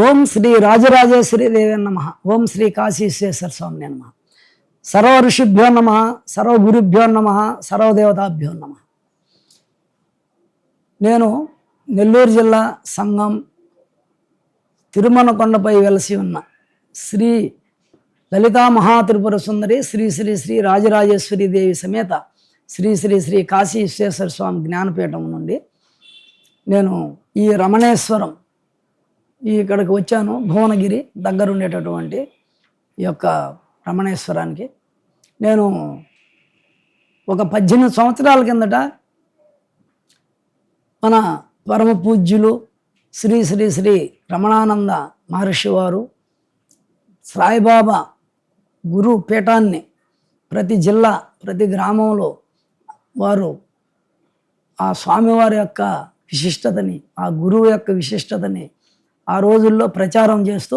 ఓం శ్రీ రాజరాజేశ్వరి దేవి నమ. ఓం శ్రీ కాశీ విశ్వేశ్వర స్వామి నమ. సర్వ ఋషిభ్యో నమ, సర్వ గురుభ్యో నమ, సర్వదేవతాభ్యో నమ. నేను నెల్లూరు జిల్లా సంగం తిరుమలకొండపై వెలసి ఉన్న శ్రీ లలితా మహాత్రిపుర సుందరి శ్రీ శ్రీ శ్రీ రాజరాజేశ్వరి దేవి సమేత శ్రీ శ్రీ శ్రీ కాశీ విశ్వేశ్వర స్వామి జ్ఞానపీఠం నుండి నేను ఈ రమణేశ్వరం ఇక్కడికి వచ్చాను. భువనగిరి దగ్గర ఉండేటటువంటి ఈ యొక్క రమణేశ్వరానికి నేను ఒక 18 సంవత్సరాల కిందట మన పరమ పూజ్యులు శ్రీ శ్రీ శ్రీ రమణానంద మహర్షి వారు సాయిబాబా గురు పీఠాన్ని ప్రతి జిల్లా ప్రతి గ్రామంలో వారు ఆ స్వామివారి యొక్క విశిష్టతని, ఆ గురువు యొక్క విశిష్టతని ఆ రోజుల్లో ప్రచారం చేస్తూ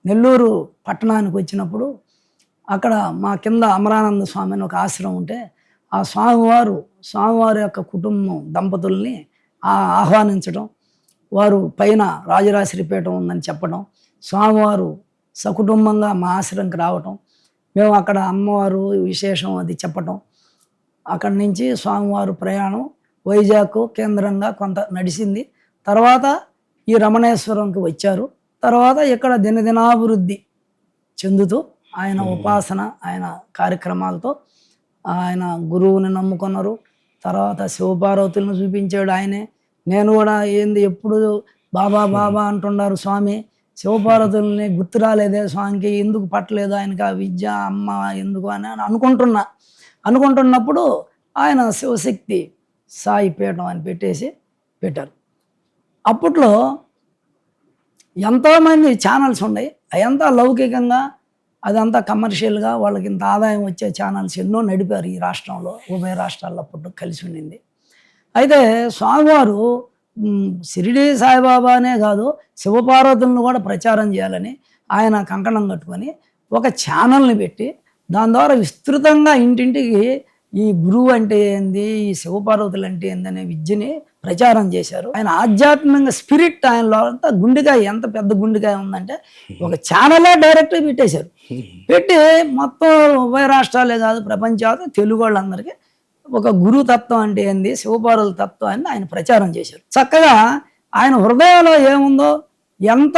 నెల్లూరు పట్టణానికి వచ్చినప్పుడు అక్కడ మా కింద అమరానంద స్వామి అని ఒక ఆశ్రమం ఉంటే ఆ స్వామివారి యొక్క కుటుంబం దంపతుల్ని ఆహ్వానించడం, వారు పైన రాజరాశ్రీపీఠం ఉందని చెప్పడం, స్వామివారు సకుటుంబంగా మా ఆశ్రమంకి రావటం, మేము అక్కడ అమ్మవారు విశేషం అది చెప్పటం, అక్కడి నుంచి స్వామివారు ప్రయాణం వైజాగ్ కేంద్రంగా కొంత నడిచింది. తర్వాత ఈ రమణేశ్వరంకి వచ్చారు. తర్వాత ఇక్కడ దినదినాభివృద్ధి చెందుతూ ఆయన ఉపాసన, ఆయన కార్యక్రమాలతో ఆయన గురువుని నమ్ముకున్నారు. తర్వాత శివపార్వతులను చూపించాడు ఆయనే. నేను కూడా ఏంది ఎప్పుడు బాబా బాబా అంటున్నారు స్వామి, శివపార్వతుల్ని గుర్తు రాలేదే స్వామికి, ఎందుకు పట్టలేదు ఆయనకి ఆ విద్య అమ్మ ఎందుకు అని అనుకుంటున్నప్పుడు ఆయన శివశక్తి సాయి పీఠం అని పెట్టారు. అప్పట్లో ఎంతోమంది ఛానల్స్ ఉన్నాయి, అదంతా లౌకికంగా అదంతా కమర్షియల్గా వాళ్ళకి ఇంత ఆదాయం వచ్చే ఛానల్స్ ఎన్నో నడిపారు ఈ రాష్ట్రంలో, ఉభయ రాష్ట్రాల్లో అప్పుడు కలిసి ఉండింది. అయితే స్వామివారు షిరిడి సాయిబాబానే కాదు శివపార్వతులను కూడా ప్రచారం చేయాలని ఆయన కంకణం కట్టుకొని ఒక ఛానల్ని పెట్టి దాని ద్వారా విస్తృతంగా ఇంటింటికి ఈ గురువు అంటే ఏంది, ఈ శివపార్వతులు అంటే ఏంది అనే విద్యని ప్రచారం చేశారు. ఆయన ఆధ్యాత్మికంగా స్పిరిట్ ఆయనలో అంతా గుండెకాయ, ఎంత పెద్ద గుండెకాయ ఉందంటే ఒక ఛానలే డైరెక్ట్గా పెట్టేశారు. పెట్టి మొత్తం ఉభయ రాష్ట్రాలే కాదు ప్రపంచం తెలుగు వాళ్ళందరికీ ఒక గురు తత్వం అంటే ఏంది, శివపార్వతుల తత్వాన్ని ఆయన ప్రచారం చేశారు. చక్కగా ఆయన హృదయంలో ఏముందో ఎంత,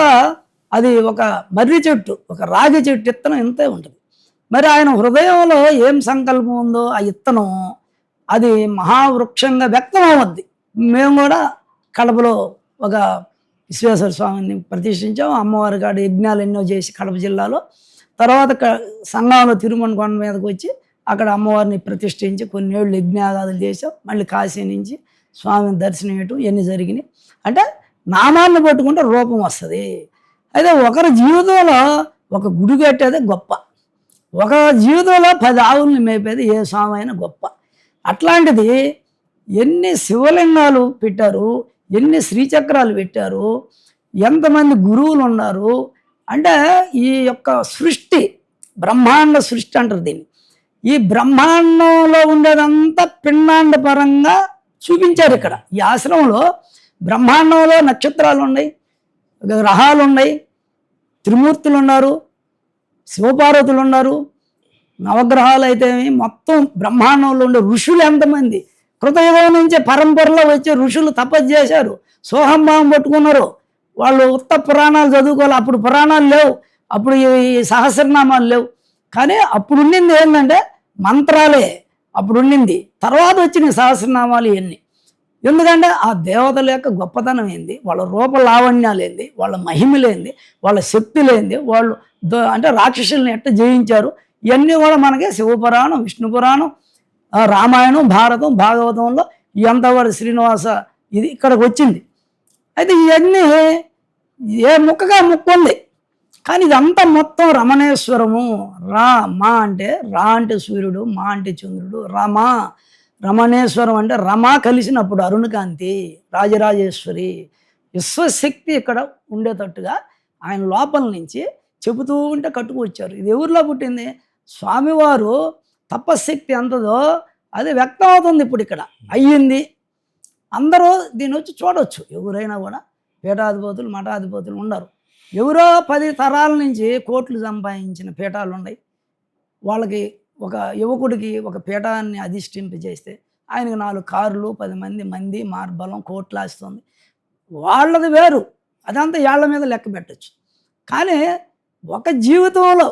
అది ఒక మర్రి చెట్టు, ఒక రాగి చెట్టు ఇత్తనం ఇంతే ఉంటుంది. మరి ఆయన హృదయంలో ఏం సంకల్పం ఉందో ఆ ఇత్తనం అది మహావృక్షంగా వ్యక్తం అవ్వద్ది. మేము కూడా కడపలో ఒక విశ్వేశ్వర స్వామిని ప్రతిష్ఠించాం. అమ్మవారి కాడ యజ్ఞాలు ఎన్నో చేసి కడప జిల్లాలో, తర్వాత సంఘంలో తిరుమల మీదకి వచ్చి అక్కడ అమ్మవారిని ప్రతిష్ఠించి కొన్ని ఏళ్ళు యజ్ఞాగాదులు చేసాం. మళ్ళీ కాశీ నుంచి స్వామిని దర్శనం చేయటం ఇవన్నీ జరిగినాయి. అంటే నామాన్ని పట్టుకుంటే రూపం వస్తుంది. అయితే ఒకరి జీవితంలో ఒక గుడి కట్టేది గొప్ప, ఒక జీవితంలో 10 ఆవుల్ని మేపేది ఏ స్వామి అయినా గొప్ప. అట్లాంటిది ఎన్ని శివలింగాలు పెట్టారు, ఎన్ని శ్రీచక్రాలు పెట్టారు, ఎంతమంది గురువులు ఉన్నారు అంటే ఈ యొక్క సృష్టి, బ్రహ్మాండ సృష్టి అంటారు దీన్ని. ఈ బ్రహ్మాండంలో ఉండేదంతా పిండాండ పరంగా చూపించారు. ఇక్కడ ఈ ఆశ్రమంలో బ్రహ్మాండంలో నక్షత్రాలు ఉన్నాయి, గ్రహాలు ఉన్నాయి, త్రిమూర్తులు ఉన్నారు, శివపార్వతులు ఉన్నారు, నవగ్రహాలు అయితే మొత్తం బ్రహ్మాండంలో ఉండే ఋషులు ఎంతమంది, కృతయుగం నుంచే పరంపరలో వచ్చే ఋషులు తపస్సు చేశారు, సోహంభావం పట్టుకున్నారు. వాళ్ళు ఉత్త పురాణాలు చదువుకోవాలి, అప్పుడు పురాణాలు లేవు, అప్పుడు ఈ సహస్రనామాలు లేవు. కానీ అప్పుడు ఉండింది ఏంటంటే మంత్రాలే అప్పుడు ఉండింది. తర్వాత వచ్చిన సహస్రనామాలు ఇవన్నీ. ఎందుకంటే ఆ దేవతల యొక్క గొప్పతనం ఏంది, వాళ్ళ రూప లావణ్యాలు ఏంది, వాళ్ళ మహిమలేంది, వాళ్ళ శక్తులేంది, వాళ్ళు అంటే రాక్షసుల్ని ఎట్ట జయించారు, ఇవన్నీ కూడా మనకి శివపురాణం, విష్ణు పురాణం, రామాయణం, భారతం, భాగవతంలో ఇదంతా కూడా శ్రీనివాస ఇది ఇక్కడికి వచ్చింది. అయితే ఇవన్నీ ఏ ముక్కగా ముక్కు ఉంది. కానీ ఇదంతా మొత్తం రమణేశ్వరము. మా అంటే సూర్యుడు, మా అంటే చంద్రుడు, రమణేశ్వరం అంటే రమ కలిసినప్పుడు అరుణకాంతి, రాజరాజేశ్వరి, విశ్వశక్తి ఇక్కడ ఉండేటట్టుగా ఆయన లోపల నుంచి చెబుతూ ఉంటే కట్టుకొచ్చారు. ఇది ఎవరిలో పుట్టింది? స్వామివారు తపశక్తి ఎంతదో అది వ్యక్తం అవుతుంది ఇప్పుడు ఇక్కడ అయ్యింది. అందరూ దీన్ని వచ్చి చూడవచ్చు, ఎవరైనా కూడా పీఠాధిపతులు మఠాధిపతులు ఉండరు. ఎవరో 10 తరాల నుంచి కోట్లు సంపాదించిన పీఠాలు ఉన్నాయి. వాళ్ళకి ఒక యువకుడికి ఒక పీఠాన్ని అధిష్ఠింపజేస్తే ఆయనకి 4 కార్లు, 10 మంది మార్బలం, కోట్లాస్తుంది. వాళ్ళది వేరు. అదంతా ఏళ్ల మీద లెక్క పెట్టొచ్చు. కానీ ఒక జీవితంలో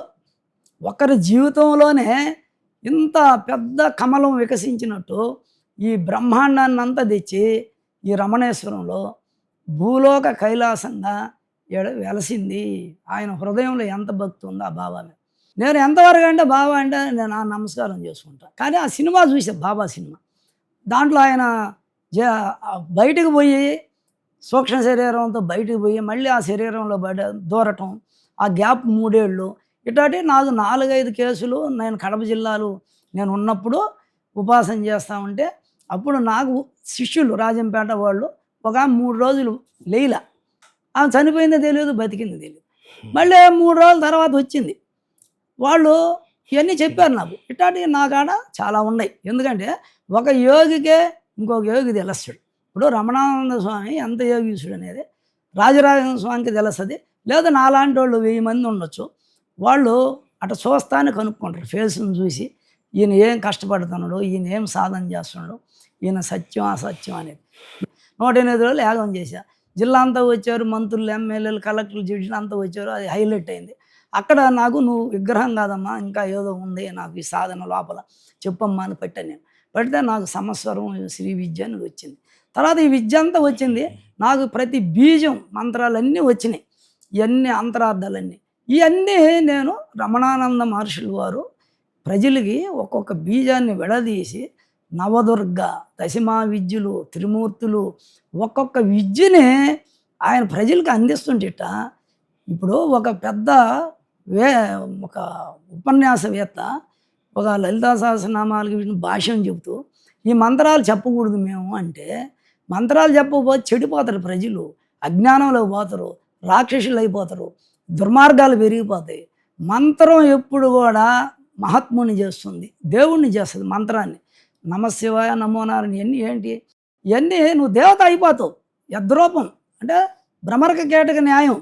ఒకరి జీవితంలోనే ఇంత పెద్ద కమలం వికసించినట్టు ఈ బ్రహ్మాండాన్నంతా తెచ్చి ఈ రమణేశ్వరంలో భూలోక కైలాసంగా వెలసింది. ఆయన హృదయంలో ఎంత భక్తి ఉందో ఆ బాబా మీద. నేను ఎంతవరకు అంటే బాబా అంటే నేను ఆ నమస్కారం చేసుకుంటా. కానీ ఆ సినిమా చూసా, బాబా సినిమా. దాంట్లో ఆయన బయటకు పోయి సూక్ష్మ శరీరంతో బయటకు పోయి మళ్ళీ ఆ శరీరంలో దూరటం, ఆ గ్యాప్ 3 ఏళ్ళు ఇట్లాంటి నాకు 4-5 కేసులు నేను కడప జిల్లాలో నేను ఉన్నప్పుడు ఉపాసన చేస్తూ ఉంటే అప్పుడు నాకు శిష్యులు రాజంపేట వాళ్ళు ఒక 3 రోజులు లేయిలా. ఆమె చనిపోయిందో తెలియదు, బతికిందో తెలియదు. మళ్ళీ 3 రోజుల తర్వాత వచ్చింది. వాళ్ళు ఇవన్నీ చెప్పారు నాకు. ఇట్లాంటివి నా కాడ చాలా ఉన్నాయి. ఎందుకంటే ఒక యోగికే ఇంకొక యోగి తెలుస్తాడు. ఇప్పుడు రమణానంద స్వామి ఎంత యోగీశుడు అనేది రాజరాజేంద్ర స్వామికి తెలుస్తుంది. లేదా నాలాంటి వాళ్ళు 1000 మంది ఉండొచ్చు. వాళ్ళు అటు చూస్తానే కనుక్కుంటారు. ఫేస్ను చూసి ఈయన ఏం కష్టపడుతున్నాడు, ఈయన ఏం సాధన చేస్తున్నాడు, ఈయన సత్యం అసత్యం అనేది. 108 రోజులు యాగం చేశా. జిల్లా అంతా వచ్చారు, మంత్రులు, ఎమ్మెల్యేలు, కలెక్టర్లు, జడ్జిలు అంతా వచ్చారు. అది హైలైట్ అయింది. అక్కడ నాకు నువ్వు విగ్రహం కాదమ్మా, ఇంకా ఏదో ఉంది నాకు ఈ సాధన లోపల చెప్పమ్మా అని పెట్టాను. నేను పెడితే నాకు సమస్వరం శ్రీ విద్య అని వచ్చింది. తర్వాత ఈ విద్య అంతా వచ్చింది. నాకు ప్రతి బీజం మంత్రాలన్నీ వచ్చినాయి. ఇవన్నీ అంతరార్థాలన్నీ ఇవన్నీ నేను రమణానంద మహర్షులు వారు ప్రజలకి ఒక్కొక్క బీజాన్ని విడదీసి నవదుర్గ, దశమా విద్యలు, త్రిమూర్తులు ఒక్కొక్క విద్యని ఆయన ప్రజలకు అందిస్తుంటేట. ఇప్పుడు ఒక పెద్ద ఒక ఉపన్యాసవేత్త ఒక లలితా సహస్రనామాలకి భాష్యం చెబుతూ ఈ మంత్రాలు చెప్పకూడదు మేము అంటే, మంత్రాలు చెప్పకపోతే చెడిపోతారు ప్రజలు, అజ్ఞానంలో పోతారు, రాక్షసులు అయిపోతారు, దుర్మార్గాలు పెరిగిపోతాయి. మంత్రం ఎప్పుడు కూడా మహాత్ముని చేస్తుంది, దేవుణ్ణి చేస్తుంది మంత్రాన్ని. నమశివాయ, నమో నారాయణ ఇవన్నీ ఏంటి? ఇవన్నీ నువ్వు దేవత అయిపోతావు. యద్రూపం అంటే భ్రమరక కేటక న్యాయం.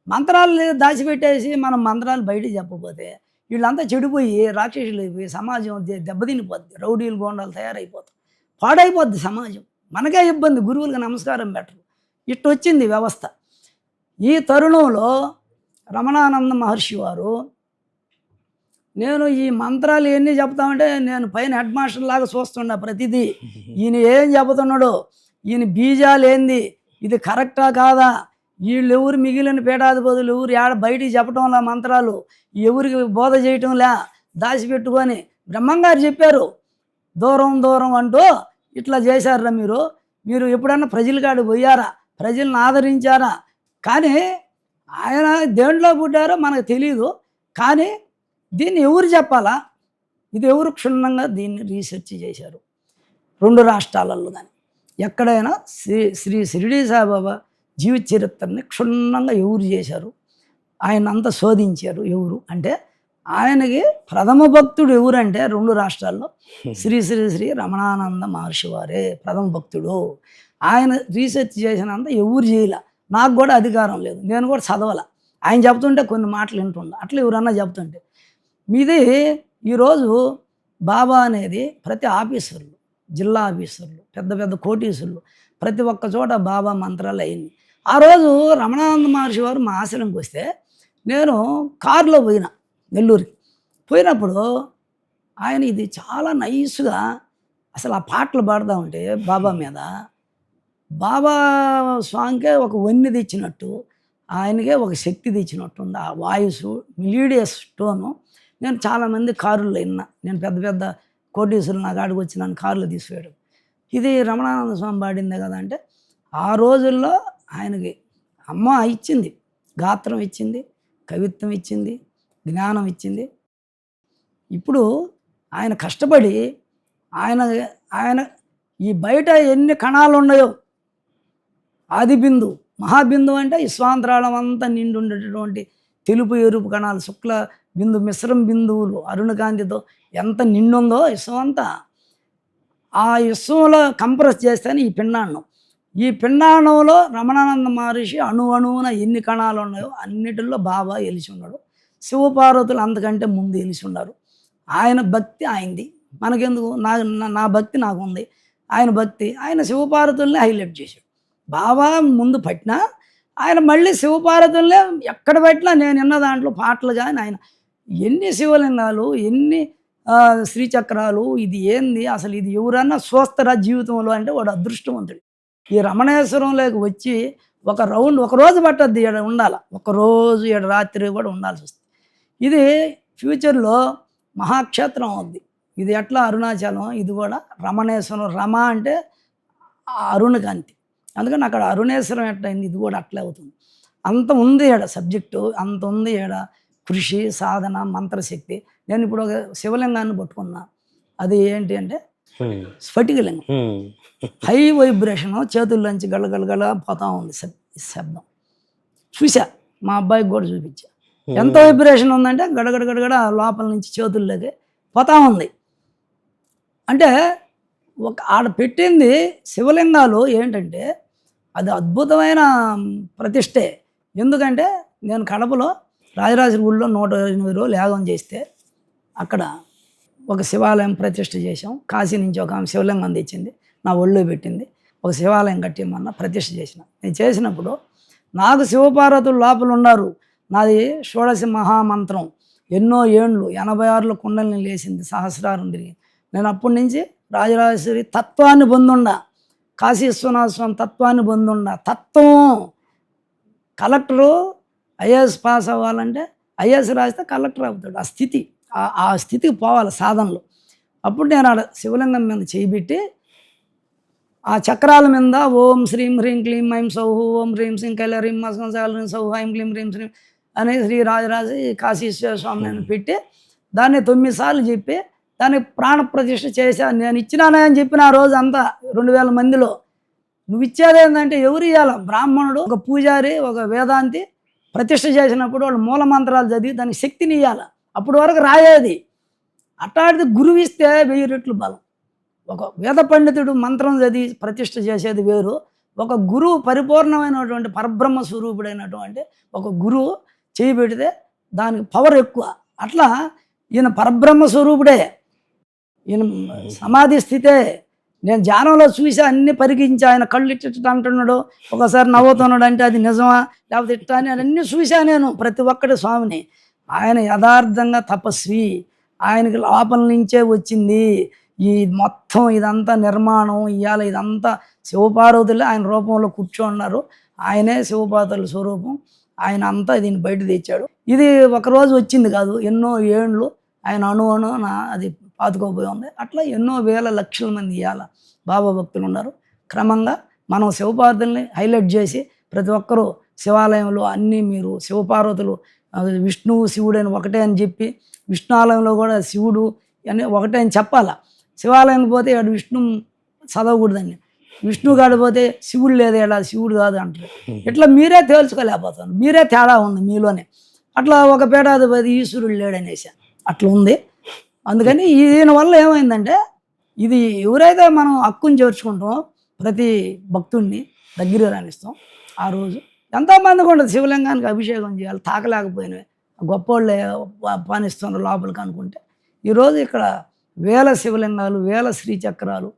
మంత్రాలు దాచిపెట్టేసి మనం మంత్రాలు బయటికి చెప్పకపోతే వీళ్ళంతా చెడిపోయి రాక్షసులు అయిపోయి సమాజం దెబ్బతినిపోద్ది. రౌడీలు, గోండాలు తయారైపోతారు, పాడైపోద్ది సమాజం. మనకే ఇబ్బంది, గురువులకు నమస్కారం పెట్టరు. ఇట్టొచ్చింది వ్యవస్థ. ఈ తరుణంలో రమణానంద మహర్షి వారు, నేను ఈ మంత్రాలు ఎన్ని చెప్తామంటే నేను పైన హెడ్ మాస్టర్ లాగా చూస్తున్నా ప్రతిదీ. ఈయన ఏం చెబుతున్నాడో, ఈయన బీజాలు ఏంది, ఇది కరెక్టా కాదా, వీళ్ళు ఎవరు మిగిలిన పీఠాధిపతులు ఎవరు ఏడ బయటికి చెప్పటంలా మంత్రాలు, ఎవరికి బోధ చేయటంలా దాచిపెట్టుకొని బ్రహ్మంగారు చెప్పారు దూరం దూరం అంటూ ఇట్లా చేశారా మీరు ఎప్పుడన్నా ప్రజల కాడికి పోయారా, ప్రజలను ఆదరించారా? కానీ ఆయన దేంట్లో పుట్టారో మనకు తెలియదు. కానీ దీన్ని ఎవరు చెప్పాలా, ఇది ఎవరు క్షుణ్ణంగా దీన్ని రీసెర్చ్ చేశారు 2 రాష్ట్రాలలో. కానీ ఎక్కడైనా శ్రీ షిరిడీ సాయిబాబా జీవిత చరిత్రని క్షుణ్ణంగా ఎవరు చేశారు, ఆయన అంతా శోధించారు ఎవరు అంటే, ఆయనకి ప్రథమ భక్తుడు ఎవరంటే 2 రాష్ట్రాల్లో శ్రీ శ్రీ శ్రీ రమణానంద మహర్షి వారే ప్రథమ భక్తుడు. ఆయన రీసెర్చ్ చేసినంత ఎవరు చేయలే. నాకు కూడా అధికారం లేదు, నేను కూడా చదవాల. ఆయన చెప్తుంటే కొన్ని మాటలు వింటుండే, అట్లా ఎవరన్నా చెప్తుంటే. మీది ఈరోజు బాబా అనేది ప్రతి ఆఫీసర్లు, జిల్లా ఆఫీసర్లు, పెద్ద పెద్ద కోటీసులు ప్రతి ఒక్క చోట బాబా మంత్రాలు అయింది. ఆ రోజు రమణానంద మహర్షి వారు మా ఆశ్రమంకి వస్తే నేను కారులో పోయినా నెల్లూరుకి. పోయినప్పుడు ఆయన ఇది చాలా నైస్గా అసలు ఆ పాటలు పాడుతూ ఉంటే బాబా మీద, బాబా స్వామికే ఒక వన్నె తెచ్చినట్టు, ఆయనకే ఒక శక్తి తెచ్చినట్టు ఉంది ఆ వాయిస్, మిలీడియస్ టోను. నేను చాలామంది కారుల్లో విన్నా. నేను పెద్ద పెద్ద కోటీసులు నా కాడికి వచ్చి నన్ను కారులో తీసుకుపోయాడు. ఇది రమణానంద స్వామి పాడిందే కదా అంటే, ఆ రోజుల్లో ఆయనకి అమ్మ ఇచ్చింది, గాత్రం ఇచ్చింది, కవిత్వం ఇచ్చింది, జ్ఞానం ఇచ్చింది. ఇప్పుడు ఆయన కష్టపడి ఆయన ఈ బయట ఎన్ని కణాలు ఉన్నాయో, ఆది బిందు, మహాబిందు అంటే విశ్వాంతరాళం అంతా నిండి ఉండేటటువంటి తెలుపు ఎరుపు కణాలు, శుక్ల బిందు, మిశ్రమ బిందువులు, అరుణకాంతితో ఎంత నిండుందో విశ్వం అంతా. ఆ విశ్వంలో కంప్రెస్ చేస్తేనే ఈ పిండాండం. ఈ పిండాండంలో రమణానంద మహర్షి అణువున ఎన్ని కణాలు ఉన్నాయో అన్నిటిలో బాబా ఎలిసి ఉన్నాడు. శివపార్వతులు అంతకంటే ముందు ఎలిసి ఉన్నారు. ఆయన భక్తి ఆయనది, మనకెందుకు? నా భక్తి నాకు ఉంది, ఆయన భక్తి ఆయన శివపార్వతుల్ని హైలైట్ చేశాడు. బాబా ముందు పట్టినా ఆయన మళ్ళీ శివపార్వతుల్నే ఎక్కడ పెట్టినా నేను విన్న దాంట్లో పాటలు కానీ ఆయన ఎన్ని శివలింగాలు, ఎన్ని శ్రీచక్రాలు, ఇది ఏంది అసలు, ఇది ఎవరన్నా చూస్తారా జీవితంలో అంటే వాడు అదృష్టవంతుడు. ఈ రమణేశ్వరంలోకి వచ్చి ఒక రౌండ్ ఒక రోజు పట్టద్ది, ఇక్కడ ఉండాలి, ఒకరోజు ఇక్కడ రాత్రి కూడా ఉండాల్సి వస్తుంది. ఇది ఫ్యూచర్లో మహాక్షేత్రం అవుద్ది. ఇది ఎట్లా అరుణాచలం, ఇది కూడా రమణేశ్వరం. రమ అంటే అరుణకాంతి, అందుకని అక్కడ అరుణేశ్వరం ఎట్లయింది, ఇది కూడా అట్లే అవుతుంది. అంత ఉంది ఈడ సబ్జెక్టు, అంత ఉంది ఈడ కృషి, సాధన, మంత్రశక్తి. నేను ఇప్పుడు ఒక శివలింగాన్ని పట్టుకున్నా, అది ఏంటి అంటే స్ఫటికలింగం. హై వైబ్రేషను, చేతుల్లోంచి గలగలగల పోతా ఉంది శబ్దం. చూసా, మా అబ్బాయికి కూడా చూపించా. ఎంత వైబ్రేషన్ ఉందంటే గడగడ గడగడ లోపల నుంచి చేతుల్లోకి పోతా ఉంది. అంటే ఒక ఆడ పెట్టింది శివలింగాలు ఏంటంటే అది అద్భుతమైన ప్రతిష్టే. ఎందుకంటే నేను కడపలో రాజరాజ గుడిలో 108 రోజులు యాగం చేస్తే అక్కడ ఒక శివాలయం ప్రతిష్ఠ చేసాం. కాశీ నుంచి ఒక ఆమె శివలింగం తెచ్చింది, నా ఒళ్ళో పెట్టింది, ఒక శివాలయం కట్టిమన్న ప్రతిష్ఠ చేసిన. నేను చేసినప్పుడు నాకు శివపార్వతులు లోపల ఉన్నారు. నాది షోడశ మహామంత్రం, ఎన్నో ఏండ్లు 86లో కుండల్ని లేచింది, సహస్రారం తిరిగి. నేను అప్పటి నుంచి రాజరాజేశ్వరి తత్వాన్ని పొందుండా, కాశీ విశ్వనాథ స్వామి తత్వాన్ని పొందుండా. తత్వం కలెక్టరు ఐఏఎస్ పాస్ అవ్వాలంటే ఐఏఎస్ రాస్తే కలెక్టర్ అవుతాడు. ఆ స్థితి, ఆ స్థితికి పోవాలి సాధనలో. అప్పుడు నేను ఆడ శివలింగం మీద చేయిబెట్టి ఆ చక్రాల మీద ఓం శ్రీం హ్రీం క్లీం ఐం సౌహు, ఓం హ్రీం శ్రీం కైలరీం మస్కంసాలరీం సౌహు ఐం క్లీం హ్రీం శ్రీం అని శ్రీ రాజరాజు కాశీశ్వర స్వామిని పెట్టి దాన్ని 9 సార్లు చెప్పి దానికి ప్రాణప్రతిష్ఠ చేశాను. నేను ఇచ్చినానే అని చెప్పిన ఆ రోజు అంతా 2000 మందిలో. నువ్వు ఇచ్చేది ఏంటంటే ఎవరు ఇవ్వాలి? బ్రాహ్మణుడు, ఒక పూజారి, ఒక వేదాంతి ప్రతిష్ఠ చేసినప్పుడు వాళ్ళు మూల మంత్రాలు చదివి దానికి శక్తిని ఇవ్వాలి. అప్పటి వరకు రాయేది. అట్లాంటిది గురువు ఇస్తే 1000 రెట్లు బలం. ఒక వేద పండితుడు మంత్రం చదివి ప్రతిష్ఠ చేసేది వేరు, ఒక గురువు పరిపూర్ణమైనటువంటి పరబ్రహ్మ స్వరూపుడైనటువంటి ఒక గురువు చేయి పెడితే దానికి పవర్ ఎక్కువ. అట్లా ఈయన పరబ్రహ్మ స్వరూపుడే, ఈయన సమాధి స్థితే. నేను ధ్యానంలో చూసి అన్ని పరికించి ఆయన కళ్ళు ఇట్ట అంటున్నాడు, ఒకసారి నవ్వుతున్నాడు అంటే అది నిజమా లేకపోతే ఇట్టా అని అన్నీ చూసా నేను. ప్రతి ఒక్కటి స్వామిని. ఆయన యథార్థంగా తపస్వి, ఆయనకి లోపల నుంచే వచ్చింది ఈ మొత్తం ఇదంతా నిర్మాణం. ఇవాళ ఇదంతా శివపార్వతులే ఆయన రూపంలో కూర్చోన్నారు. ఆయనే శివపార్వతుల స్వరూపం. ఆయన అంతా దీన్ని బయట తెచ్చాడు. ఇది ఒకరోజు వచ్చింది కాదు, ఎన్నో ఏండ్లు ఆయన అణువును అది పాతుకోపోయి ఉంది. అట్లా ఎన్నో వేల లక్షల మంది ఇవాళ బాబా భక్తులు ఉన్నారు. క్రమంగా మనం శివపార్వతుల్ని హైలైట్ చేసి ప్రతి ఒక్కరూ శివాలయంలో అన్నీ మీరు శివపార్వతులు విష్ణువు శివుడు అని ఒకటే అని చెప్పి, విష్ణు ఆలయంలో కూడా శివుడు అని ఒకటే అని చెప్పాలా. శివాలయానికి పోతే ఇక్కడ విష్ణు చదవకూడదని, విష్ణు కాడిపోతే శివుడు లేదు, ఇక్కడ శివుడు కాదు అంటారు. ఇట్లా మీరే తేల్చుకోలేకపోతాను, మీరే తేడా ఉంది మీలోనే. అట్లా ఒక పీఠాధిపతి ఈశ్వరుడు లేడనేసి అట్లా ఉంది. అందుకని ఈయన వల్ల ఏమైందంటే ఇది ఎవరైతే మనం హక్కుని చేర్చుకుంటామో ప్రతి భక్తుడిని దగ్గర రాణిస్తాం. ఆ రోజు ఎంతోమందికి ఉండదు శివలింగానికి అభిషేకం చేయాలి, తాకలేకపోయినవి గొప్పోళ్ళే పానిస్తున్నారు లోపలికి అనుకుంటే. ఈరోజు ఇక్కడ వేల శివలింగాలు, వేల శ్రీచక్రాలు.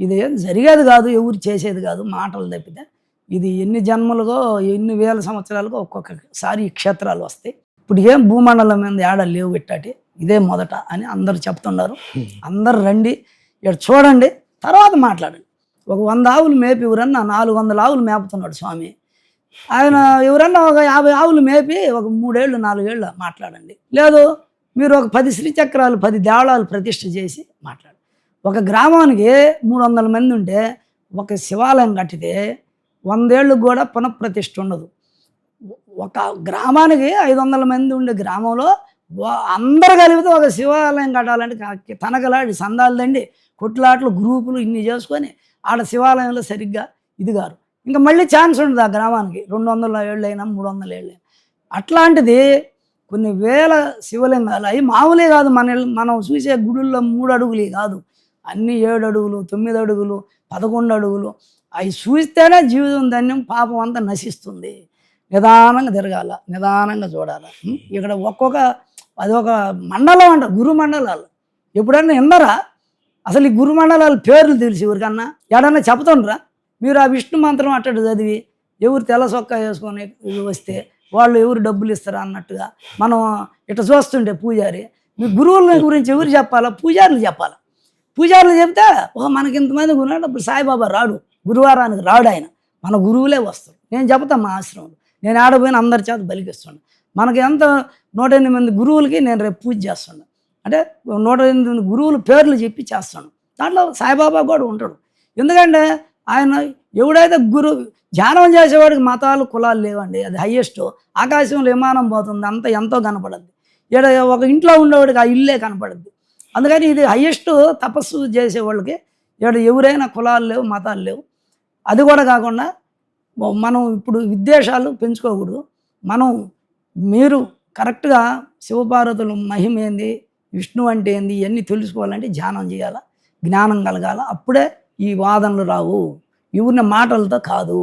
ఇది ఏం జరిగేది కాదు, ఎవరు చేసేది కాదు, మాటలు తప్పితే. ఇది ఎన్ని జన్మలుగో, ఎన్ని వేల సంవత్సరాలుగో ఒక్కొక్కసారి ఈ క్షేత్రాలు వస్తాయి. ఇప్పుడు ఏం భూమండలం మీద ఏడ లేవు ఇట్టాటి, ఇదే మొదట అని అందరు చెప్తున్నారు. అందరు రండి, ఇక్కడ చూడండి, తర్వాత మాట్లాడండి. ఒక 100 ఆవులు మేపి ఎవరన్నా 400 ఆవులు మేపుతున్నాడు స్వామి. ఆయన ఎవరన్నా ఒక 50 ఆవులు మేపి ఒక 3 ఏళ్ళు 4 ఏళ్ళు మాట్లాడండి. లేదు మీరు ఒక 10 శ్రీచక్రాలు 10 దేవాలయాలు ప్రతిష్ఠ చేసి మాట్లాడండి. ఒక గ్రామానికి 300 మంది ఉంటే ఒక శివాలయం కట్టితే 100 ఏళ్ళకు కూడా పునఃప్రతిష్ఠ ఉండదు. ఒక గ్రామానికి 500 మంది ఉండే గ్రామంలో అందరు కలిపితే ఒక శివాలయం కట్టాలంటే తనకలాడి సందాలు దండి, కొట్లాట్లు, గ్రూపులు ఇన్ని చేసుకొని ఆడ శివాలయంలో సరిగ్గా ఇది గారు. ఇంకా మళ్ళీ ఛాన్స్ ఉండదు ఆ గ్రామానికి, 200 ఏళ్ళైనా 300 ఏళ్ళైనా. అట్లాంటిది కొన్ని వేల శివలింగాలు, అవి మామూలే కాదు. మనం చూసే గుడుల్లో 3 అడుగులు కాదు, అన్నీ 7 అడుగులు, 9 అడుగులు, 11 అడుగులు. అవి చూస్తేనే జీవితం ధన్యం, పాపం అంతా నశిస్తుంది. నిదానంగా తిరగాల, నిదానంగా చూడాలి. ఇక్కడ ఒక్కొక్క అదొక మండలం అంట, గురు మండలాలు. ఎప్పుడైనా విన్నారా? అసలు ఈ గురు మండలాల పేర్లు తెలిసి ఎవరికన్నా ఎడన్నా చెప్తుండ్రా? మీరు ఆ విష్ణు మంత్రం అట్టడు చదివి ఎవరు తెల్ల సొక్కా వేసుకొని వస్తే వాళ్ళు ఎవరు డబ్బులు ఇస్తారా అన్నట్టుగా మనం ఇట్లా చూస్తుంటే పూజారి, మీ గురువుల గురించి ఎవరు చెప్పాలా? పూజారులు చెప్పాలా. పూజారులు చెప్తే ఓహో మనకి ఇంతమంది ఉన్నాడు. అప్పుడు సాయిబాబా రాడు, గురువారానికి రాడు ఆయన, మన గురువులే వస్తారు. నేను చెప్తాను మా ఆశ్రమంలో, నేను ఆడపోయిన అందరి చేత బలికిస్తుండే. మనకి ఎంత 108 మంది గురువులకి నేను రేపు పూజ చేస్తుండే. అంటే 108 మంది గురువుల పేర్లు చెప్పి చేస్తాను. దాంట్లో సాయిబాబా కూడా ఉంటాడు. ఎందుకంటే ఆయన ఎవడైతే ధ్యానం చేసేవాడికి మతాలు కులాలు లేవండి. అది హయ్యెస్ట్. ఆకాశంలో విమానం పోతుంది, అంత ఎంతో కనపడద్ది. ఇక్కడ ఒక ఇంట్లో ఉండేవాడికి ఆ ఇల్లే కనపడద్ది. అందుకని ఇది హయ్యెస్ట్. తపస్సు చేసేవాళ్ళకి ఇక్కడ ఎవరైనా కులాలు లేవు, మతాలు లేవు. అది కూడా కాకుండా మనం ఇప్పుడు విద్వేషాలు పెంచుకోకూడదు. మీరు కరెక్ట్గా శివపార్వతుల మహిమ ఏంది, విష్ణు అంటే ఏంది, ఇవన్నీ తెలుసుకోవాలంటే ధ్యానం చేయాలి, జ్ఞానం కలగాల. అప్పుడే ఈ వాదనలు రావు. ఎవరిని మాటలతో కాదు,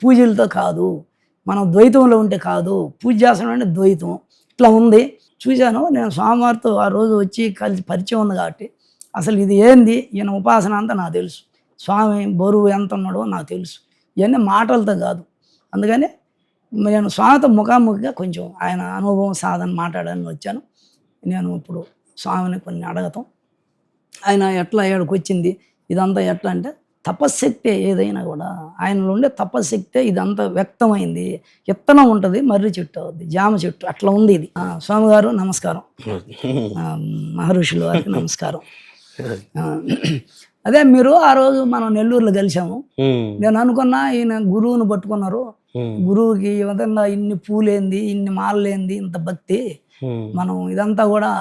పూజలతో కాదు, మనం ద్వైతంలో ఉంటే కాదు. పూజ చేస్తాం అంటే ద్వైతం ఇట్లా ఉంది. చూశాను నేను స్వామివారితో ఆ రోజు వచ్చి కలిసి పరిచయం ఉంది కాబట్టి అసలు ఇది ఏంది, ఈయన ఉపాసన అంతా నాకు తెలుసు. స్వామి బరువు ఎంత ఉన్నాడో నాకు తెలుసు. ఇవన్నీ మాటలతో కాదు. అందుకని నేను స్వామితో ముఖాముఖిగా కొంచెం ఆయన అనుభవం సాధన మాట్లాడాలని వచ్చాను. నేను ఇప్పుడు స్వామిని కొన్ని అడగతాం, ఆయన ఎట్లా ఏడకు వచ్చింది ఇదంతా ఎట్లా అంటే తపశ్శక్తే. ఏదైనా కూడా ఆయనలో ఉండే తపశ్శక్తే ఇదంతా వ్యక్తమైంది. విత్తనం ఉంటుంది, మర్రి చెట్టు అవుద్ది, జామ చెట్టు అట్లా ఉంది ఇది. స్వామి గారు నమస్కారం, మహర్షుల వారికి నమస్కారం. అదే మీరు ఆ రోజు మనం నెల్లూరులో కలిసాము. నేను అనుకున్నా ఈయన గురువుని పట్టుకున్నారు, గురువుకి ఈ విధంగా ఇన్ని పూలేంది, ఇన్ని మాలలేంది, ఇంత భక్తి, మనం ఇదంతా కూడా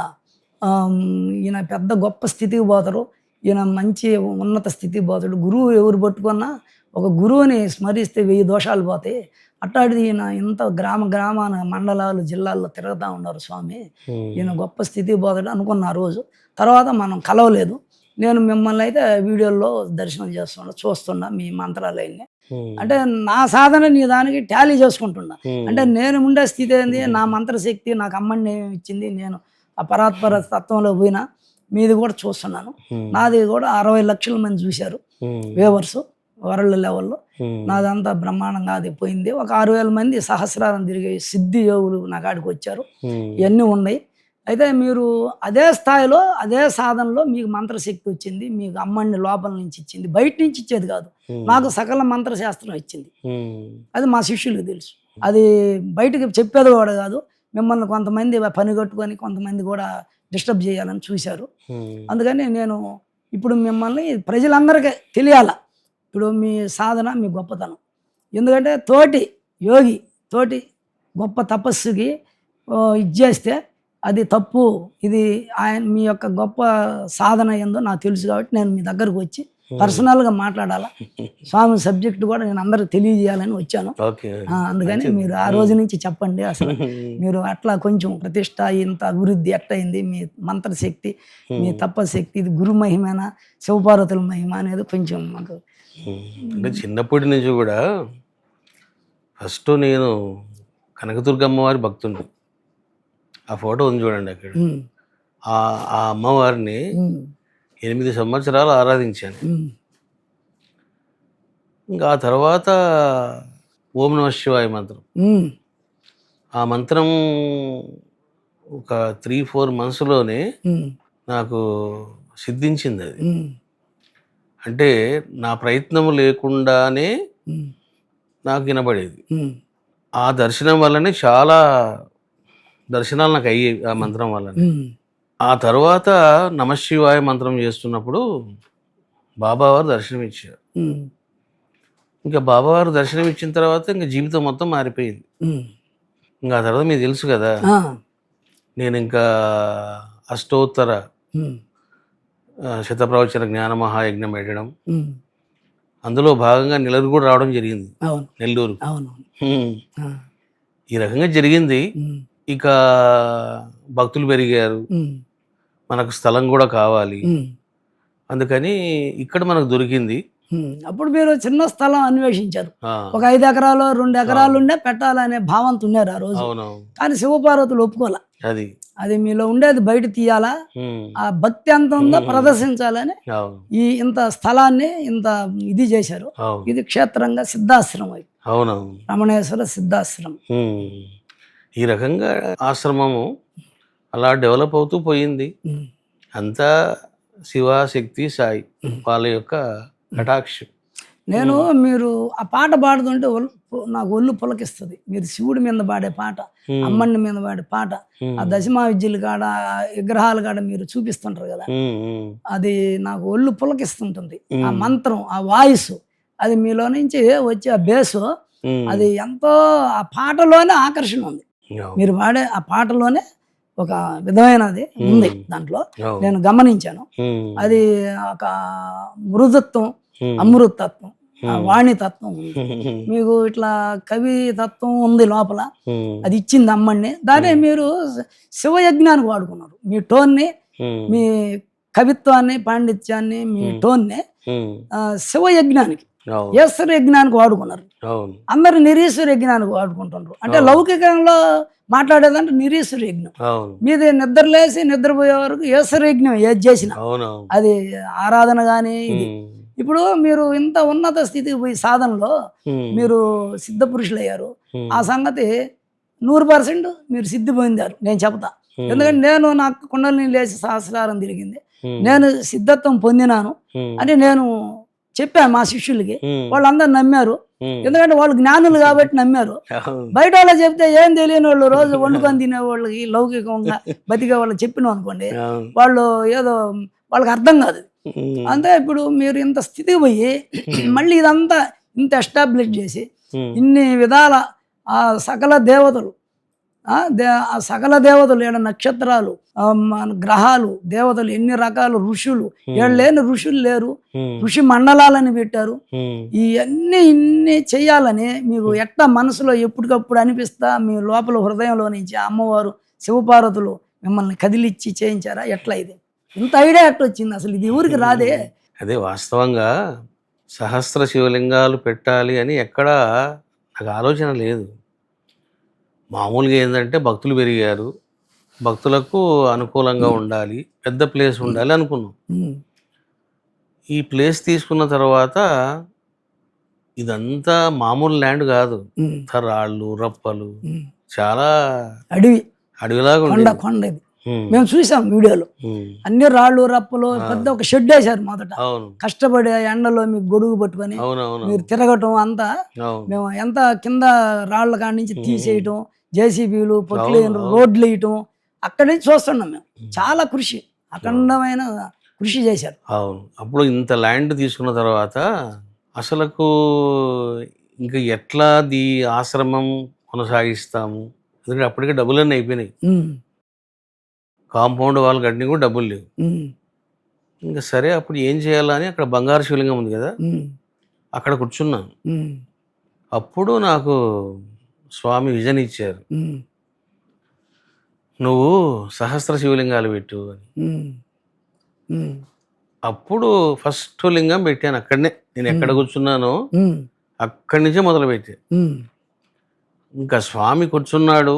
ఈయన పెద్ద గొప్ప స్థితికి పోతారు, ఈయన మంచి ఉన్నత స్థితికి పోతాడు. గురువు ఎవరు పట్టుకున్నా ఒక గురువుని స్మరిస్తే 1000 దోషాలు పోతాయి. అట్లాంటిది ఈయన ఇంత గ్రామాన మండలాలు జిల్లాల్లో తిరుగుతూ ఉన్నారు స్వామి, ఈయన గొప్ప స్థితికి పోతాడు అనుకున్న ఆ రోజు. తర్వాత మనం కలవలేదు. నేను మిమ్మల్ని అయితే వీడియోల్లో దర్శనం చూస్తున్నా మీ మంత్రాలయాన్ని. అంటే నా సాధన నీ దానికి టాలీ చేసుకుంటున్నా. అంటే నేను ఉండే స్థితి ఏంది, నా మంత్రశక్తి నాకు అమ్మని ఇచ్చింది, నేను ఆ పరాత్పర తత్వంలో పోయినా. మీది కూడా చూస్తున్నాను. నాది కూడా 60 లక్షల మంది చూశారు వ్యూవర్స్ వరల్డ్ లెవెల్లో. నాదంతా బ్రహ్మాండంగా అది పోయింది. ఒక 6000 మంది సహస్రారం తిరిగే సిద్ధి యోగులు నా కాడికి వచ్చారు. ఇవన్నీ ఉన్నాయి. అయితే మీరు అదే స్థాయిలో అదే సాధనలో మీకు మంత్రశక్తి వచ్చింది, మీకు అమ్మని లోపల నుంచి ఇచ్చింది, బయట నుంచి ఇచ్చేది కాదు. నాకు సకల మంత్రశాస్త్రం ఇచ్చింది. అది మా శిష్యులకు తెలుసు. అది బయటకు చెప్పేది కూడా కాదు. మిమ్మల్ని కొంతమంది పని కట్టుకొని కొంతమంది కూడా డిస్టర్బ్ చేయాలని చూశారు. అందుకని నేను ఇప్పుడు మిమ్మల్ని ప్రజలందరికీ తెలియాల, ఇప్పుడు మీ సాధన, మీ గొప్పతనం. ఎందుకంటే తోటి యోగి తోటి గొప్ప తపస్సుకి ఇది చేస్తే అది తప్పు. ఇది మీ యొక్క గొప్ప సాధన ఏందో నాకు తెలుసు కాబట్టి నేను మీ దగ్గరకు వచ్చి పర్సనల్గా మాట్లాడాలా. స్వామి సబ్జెక్ట్ కూడా నేను అందరికి తెలియజేయాలని వచ్చాను. అందుకని మీరు ఆ రోజు నుంచి చెప్పండి, అసలు మీరు అట్లా కొంచెం ప్రతిష్ట, ఇంత అభివృద్ధి ఎట్టయింది, మీ మంత్రశక్తి, మీ తపశక్తి, ఇది గురు మహిమేనా, శివపార్వతుల మహిమ అనేది కొంచెం మాకు. అంటే చిన్నప్పటి నుంచి కూడా ఫస్ట్ నేను కనకదుర్గమ్మ వారి భక్తుడిని. ఆ ఫోటో ఉంది చూడండి అక్కడ. ఆ అమ్మవారిని 8 సంవత్సరాలు ఆరాధించాను. ఇంకా ఆ తర్వాత ఓం నమః శివాయ మంత్రం, ఆ మంత్రం ఒక 3-4 మంత్స్లోనే నాకు సిద్ధించింది. అది అంటే నా ప్రయత్నం లేకుండానే నాకు వినబడేది. ఆ దర్శనం వల్లనే చాలా దర్శనాలు నాకు అయ్యేవి ఆ మంత్రం వల్లనే. ఆ తర్వాత నమశివాయ మంత్రం చేస్తున్నప్పుడు బాబావారు దర్శనం ఇచ్చారు. ఇంకా బాబావారు దర్శనం ఇచ్చిన తర్వాత ఇంకా జీవితం మొత్తం మారిపోయింది. ఇంకా ఆ తర్వాత మీకు తెలుసు కదా, నేను ఇంకా అష్టోత్తర శతప్రవచన జ్ఞాన మహాయజ్ఞం పెట్టడం, అందులో భాగంగా నెల్లూరు కూడా రావడం జరిగింది. నెల్లూరు ఈ రకంగా జరిగింది. ఇక భక్తులు పెరిగారు, మనకు స్థలం కూడా కావాలి, అందుకని ఇక్కడ మనకు దొరికింది. అప్పుడు మీరు చిన్న స్థలం అన్వేషించారు. ఆ, ఒక 5 ఎకరాలు 2 ఎకరాలు ఉండే పెట్టాలనే భావంతో ఉన్నారు ఆ రోజు. అవునవును. కానీ శివపార్వతులు ఒప్పుకోలే. అది. అది మీలో ఉండేది బయట తీయాలా, ఉమ్, ఆ భక్తి ఎంత ఉందో ప్రదర్శించాలని అవును. ఇంత స్థలాన్ని ఇంత ఇది చేశారు. అవును. ఇది క్షేత్రంగా సిద్ధాశ్రమం అయింది. అవునవును. రమణేశ్వర సిద్ధాశ్రమం. ఉమ్. ఈ రకంగా ఆశ్రమము అలా డెవలప్ అవుతూ పోయింది. ఉమ్. అంతా శివ, శక్తి, సాయి వాళ్ళ యొక్క కటాక్షం. నేను మీరు ఆ పాట పాడుతుంటే నాకు ఒళ్ళు పులకిస్తుంది. మీరు శివుడి మీద పాడే పాట, అమ్మని మీద పాడే పాట, ఆ దశమా విద్యలు కాడ ఆ విగ్రహాల కాడ మీరు చూపిస్తుంటారు కదా, అది నాకు ఒళ్ళు పులకిస్తుంటుంది. ఆ మంత్రం, ఆ వాయిస్, అది మీలో నుంచి వచ్చే ఆ బేసు, అది ఎంతో ఆ పాటలోనే ఆకర్షణ ఉంది. మీరు పాడే ఆ పాటలోనే ఒక విధమైనది ఉంది దాంట్లో, నేను గమనించాను. అది ఒక మృదుత్వం, అమృతత్వం, వాణితత్వం ఉంది. మీకు ఇట్లా కవి తత్వం ఉంది లోపల, అది ఇచ్చింది అమ్మని. దాన్ని మీరు శివయజ్ఞానికి వాడుకున్నారు. మీ టోన్ని, మీ కవిత్వాన్ని, పాండిత్యాన్ని, మీ టోన్ని శివయజ్ఞానికి, ఈశ్వర యజ్ఞానికి వాడుకున్నారు. అందరు నిరీశ్వర యజ్ఞానికి వాడుకుంటున్నారు. అంటే లౌకికంలో మాట్లాడేదంటే నిరీశ్వర యజ్ఞం. మీది నిద్రలేసి నిద్రపోయే వరకు ఈశ్వర యజ్ఞం ఏది చేసినా అది ఆరాధన కానీ ఇది. ఇప్పుడు మీరు ఇంత ఉన్నత స్థితికి పోయి సాధనలో మీరు సిద్ధ పురుషులు అయ్యారు. ఆ సంగతి 100% మీరు సిద్ధి పొందారు నేను చెప్తా. ఎందుకంటే నేను నాకు కుండలిని లేచి సహస్రారం తిరిగింది, నేను సిద్ధత్వం పొందినాను అని నేను చెప్పాను మా శిష్యులకి. వాళ్ళందరూ నమ్మారు. ఎందుకంటే వాళ్ళు జ్ఞానులు కాబట్టి నమ్మారు. బయట వాళ్ళు చెప్తే ఏం తెలియని వాళ్ళు, రోజు వండుకొని తినే వాళ్ళకి లౌకికంగా బతికే వాళ్ళు చెప్పినాం అనుకోండి, వాళ్ళు ఏదో వాళ్ళకి అర్థం కాదు. అంతే ఇప్పుడు మీరు ఇంత స్థితికి పోయి మళ్ళీ ఇదంతా ఇంత ఎస్టాబ్లిష్ చేసి ఇన్ని విధాల ఆ సకల దేవతలు, ఆ సకల దేవతలు, 7 నక్షత్రాలు, మన గ్రహాలు, దేవతలు, ఎన్ని రకాల ఋషులు, లేని ఋషులు లేరు, ఋషి మండలాలని పెట్టారు. ఇన్ని చెయ్యాలని మీకు ఎట్లా మనసులో ఎప్పటికప్పుడు అనిపిస్తా, మీ లోపల హృదయంలో నుంచి అమ్మవారు శివపార్వతులు మిమ్మల్ని కదిలిచ్చి చేయించారా? ఎట్లా ఇది ఇంత ఐడియా ఎట్లా వచ్చింది అసలు? ఇది ఊరికి రాదే. అదే వాస్తవంగా సహస్ర శివలింగాలు పెట్టాలి అని ఎక్కడా నాకు ఆలోచన లేదు. మామూలుగా ఏంటంటే భక్తులు పెరిగారు, భక్తులకు అనుకూలంగా ఉండాలి, పెద్ద ప్లేస్ ఉండాలి అనుకున్నాం. ఈ ప్లేస్ తీసుకున్న తర్వాత ఇదంతా మామూలు ల్యాండ్ కాదు, రాళ్ళు రప్పలు, చాలా అడవిలాగా ఉండేది. మేము చూసాం వీడియోలో, అన్ని రాళ్ళు రప్పలు, పెద్ద ఒక షెడ్ వేశారు మొదట. కష్టపడి ఎండలో మీకు గొడుగు పట్టుకొని మీరు తిరగటం అంతా, మేము ఎంత కింద రాళ్ళ కాడి నుంచి తీసేయటం, జేసీబీలు పొట్లు రోడ్లు వేయటం, అక్కడి నుంచి చూస్తున్నాం మేము. చాలా కృషి, అఖండమైన కృషి చేశారు. అవును. అప్పుడు ఇంత ల్యాండ్ తీసుకున్న తర్వాత అసలుకు ఇంకా ఎట్లా ఆశ్రమం కొనసాగిస్తాము? ఎందుకంటే అప్పటికే డబ్బులన్నీ అయిపోయినాయి. కాంపౌండ్ వాళ్ళు కట్టిన కూడా డబ్బులు లేవు. ఇంకా సరే అప్పుడు ఏం చేయాలని, అక్కడ బంగారు శివలింగం ఉంది కదా, అక్కడ కూర్చున్నాను. అప్పుడు నాకు స్వామి విజన్ ఇచ్చారు, నువ్వు సహస్ర శివలింగాలు పెట్టు అని. అప్పుడు ఫస్ట్ లింగం పెట్టాను అక్కడనే, నేను ఎక్కడ కూర్చున్నానో అక్కడి నుంచే మొదలు పెట్టా. ఇంకా స్వామి కూర్చున్నాడు.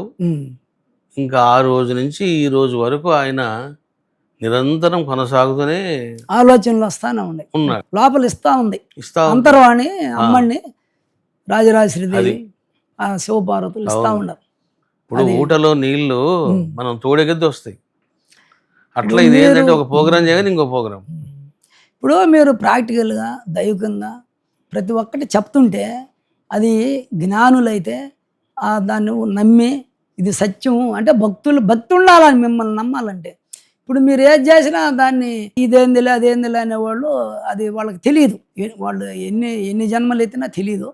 ఇంకా ఆ రోజు నుంచి ఈ రోజు వరకు ఆయన నిరంతరం కొనసాగుతూనే ఆలోచనలు వస్తానే ఉన్నాయి, ఉన్నాడు. లోపల ఇస్తా ఉంది అంతర్వాణి, అమ్మని, రాజరాజశ్రీదేవి, ఆ శివపార్వతులు ఇస్తా ఉన్నారు. ఇప్పుడు ఊటలో నీళ్లు మనం తోడెగద్ది వస్తాయి, అట్లా ఇది ఏంటంటే ఒక ప్రోగ్రాం చేయగానే ఇంకో ప్రోగ్రాం. ఇప్పుడు మీరు ప్రాక్టికల్గా దైవికంగా ప్రతి ఒక్కటి చెప్తుంటే అది జ్ఞానులైతే దాన్ని నమ్మి ఇది సత్యం అంటే భక్తి ఉండాలని మిమ్మల్ని నమ్మాలంటే. ఇప్పుడు మీరు ఏది చేసినా దాన్ని ఇదేందిలే అదేందిలే అనేవాళ్ళు, అది వాళ్ళకి తెలియదు, వాళ్ళు ఎన్ని జన్మలు ఎత్తినా తెలియదు.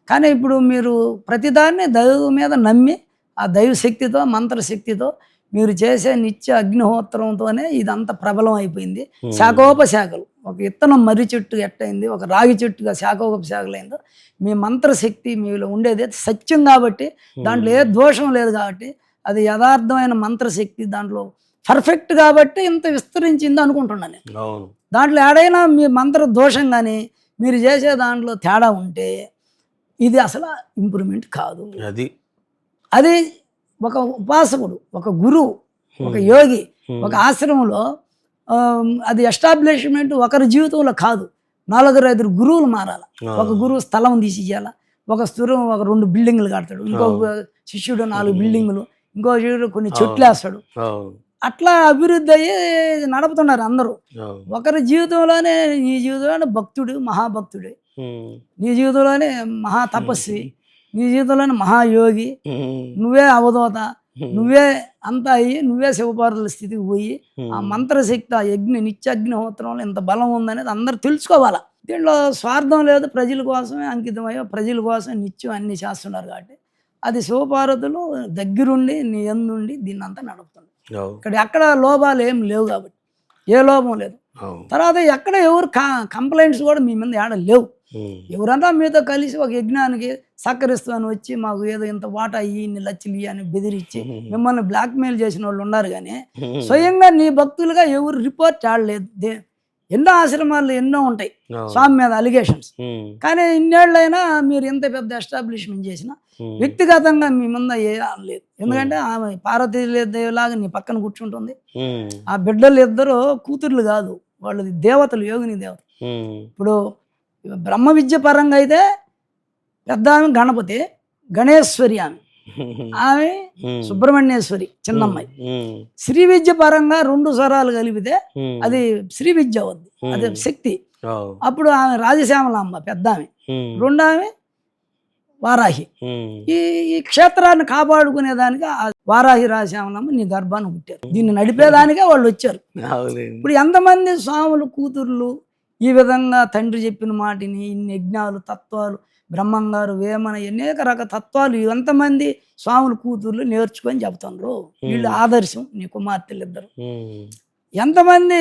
కానీ ఇప్పుడు మీరు ప్రతిదాన్ని దైవం మీద నమ్మి ఆ దైవ శక్తితో, మంత్రశక్తితో మీరు చేసే నిత్య అగ్నిహోత్రంతోనే ఇదంతా ప్రబలం అయిపోయింది. శాఖోపశాఖలు, ఒక ఇత్తనం మర్రి చెట్టు ఎట్టయింది, ఒక రాగి చెట్టుగా శాఖోపశాఖలు అయిందో, మీ మంత్రశక్తి మీలో ఉండేది సత్యం కాబట్టి, దాంట్లో ఏ దోషం లేదు కాబట్టి, అది యథార్థమైన మంత్రశక్తి, దాంట్లో పర్ఫెక్ట్ కాబట్టి ఇంత విస్తరించింది అనుకుంటున్నాను నేను. దాంట్లో ఏడైనా మీ మంత్ర దోషం కానీ మీరు చేసే దాంట్లో తేడా ఉంటే ఇది అసలు ఇంప్రూవ్మెంట్ కాదు. అది ఒక ఉపాసకుడు, ఒక గురువు, ఒక యోగి, ఒక ఆశ్రమంలో అది ఎస్టాబ్లిష్మెంట్ ఒకరి జీవితంలో కాదు, 4-5 గురువులు మారాలి. ఒక గురువు స్థలం తీసి ఇవ్వాల, ఒక స్థూరం ఒక 2 బిల్డింగ్లు కడతాడు, ఇంకొక శిష్యుడు 4 బిల్డింగులు, ఇంకో శిష్యుడు కొన్ని చెట్లు వేస్తాడు. అట్లా అభివృద్ధి అయ్యి నడుపుతున్నారు అందరూ. ఒకరి జీవితంలోనే, నీ జీవితంలోనే భక్తుడు, మహాభక్తుడు, నీ జీవితంలోనే మహా తపస్వి, నీ జీవితంలోనే మహాయోగి, నువ్వే అవధూత, నువ్వే అంతా అయ్యి నువ్వే శివపార్వతుల స్థితికి పోయి ఆ మంత్రశక్తి, ఆ నిత్యాగ్నిహోత్రంలో ఎంత బలం ఉందనేది అందరూ తెలుసుకోవాలా. దీంట్లో స్వార్థం లేదు, ప్రజల కోసమే అంకితమయ్యో, ప్రజల కోసం నిత్యం అన్ని చేస్తున్నారు. కాబట్టి అది శివపార్వతులు దగ్గరుండి నీ యందుండి దీన్ని అంతా నడుపుతుంది. ఇక్కడ ఎక్కడ లోపాలు ఏం లేవు కాబట్టి, ఏ లోపం లేదు. తర్వాత ఎక్కడ ఎవరు కంప్లైంట్స్ కూడా మీ మీద ఏడ లేవు. ఎవరన్నా మీతో కలిసి ఒక యజ్ఞానికి సహకరిస్తాను వచ్చి మాకు ఏదో ఇంత వాటా అయ్యి ఇన్ని లచ్చలు అని బెదిరించి మిమ్మల్ని బ్లాక్మెయిల్ చేసిన వాళ్ళు ఉన్నారు. కానీ స్వయంగా నీ భక్తులుగా ఎవరు రిపోర్ట్ ఆడలేదు. ఎన్నో ఆశ్రమాలు ఎన్నో ఉంటాయి స్వామి మీద అలిగేషన్స్, కానీ ఇన్నేళ్ళైనా మీరు ఎంత పెద్ద ఎస్టాబ్లిష్మెంట్ చేసినా వ్యక్తిగతంగా మీ ముందు ఏ లేదు. ఎందుకంటే ఆమె పార్వతీదేవిలాగా నీ పక్కన కూర్చుంటుంది. ఆ బిడ్డలు ఇద్దరు కూతుర్లు కాదు, వాళ్ళది దేవతలు, యోగిని దేవత. ఇప్పుడు బ్రహ్మ విద్య పరంగా అయితే పెద్ద ఆమె గణపతి, గణేశ్వరి ఆమె సుబ్రహ్మణ్యేశ్వరి చిన్నమ్మాయి. శ్రీ విద్య పరంగా 2 స్వరాలు కలిపితే అది శ్రీ విద్య అవుద్ది, అది శక్తి. అప్పుడు ఆమె రాజశ్యామలాంబ పెద్ద ఆమె, 2 ఆమె వారాహి. ఈ క్షేత్రాన్ని కాపాడుకునేదానికి వారాహి రాజశ్యామలాంబ నీ గర్భాన్ని పుట్టారు. దీన్ని నడిపేదానికే వాళ్ళు వచ్చారు. ఇప్పుడు ఎంతమంది స్వాములు కూతుర్లు ఈ విధంగా తండ్రి చెప్పిన మాటిని ఇన్ని యజ్ఞాలు, తత్వాలు, బ్రహ్మంగారు, వేమన, అనేక రకాల తత్వాలు ఎంతమంది స్వాములు కూతుర్లు నేర్చుకొని చెప్తున్నారు. వీళ్ళు ఆదర్శం నీ కుమార్తెలు ఇద్దరు. ఎంతమంది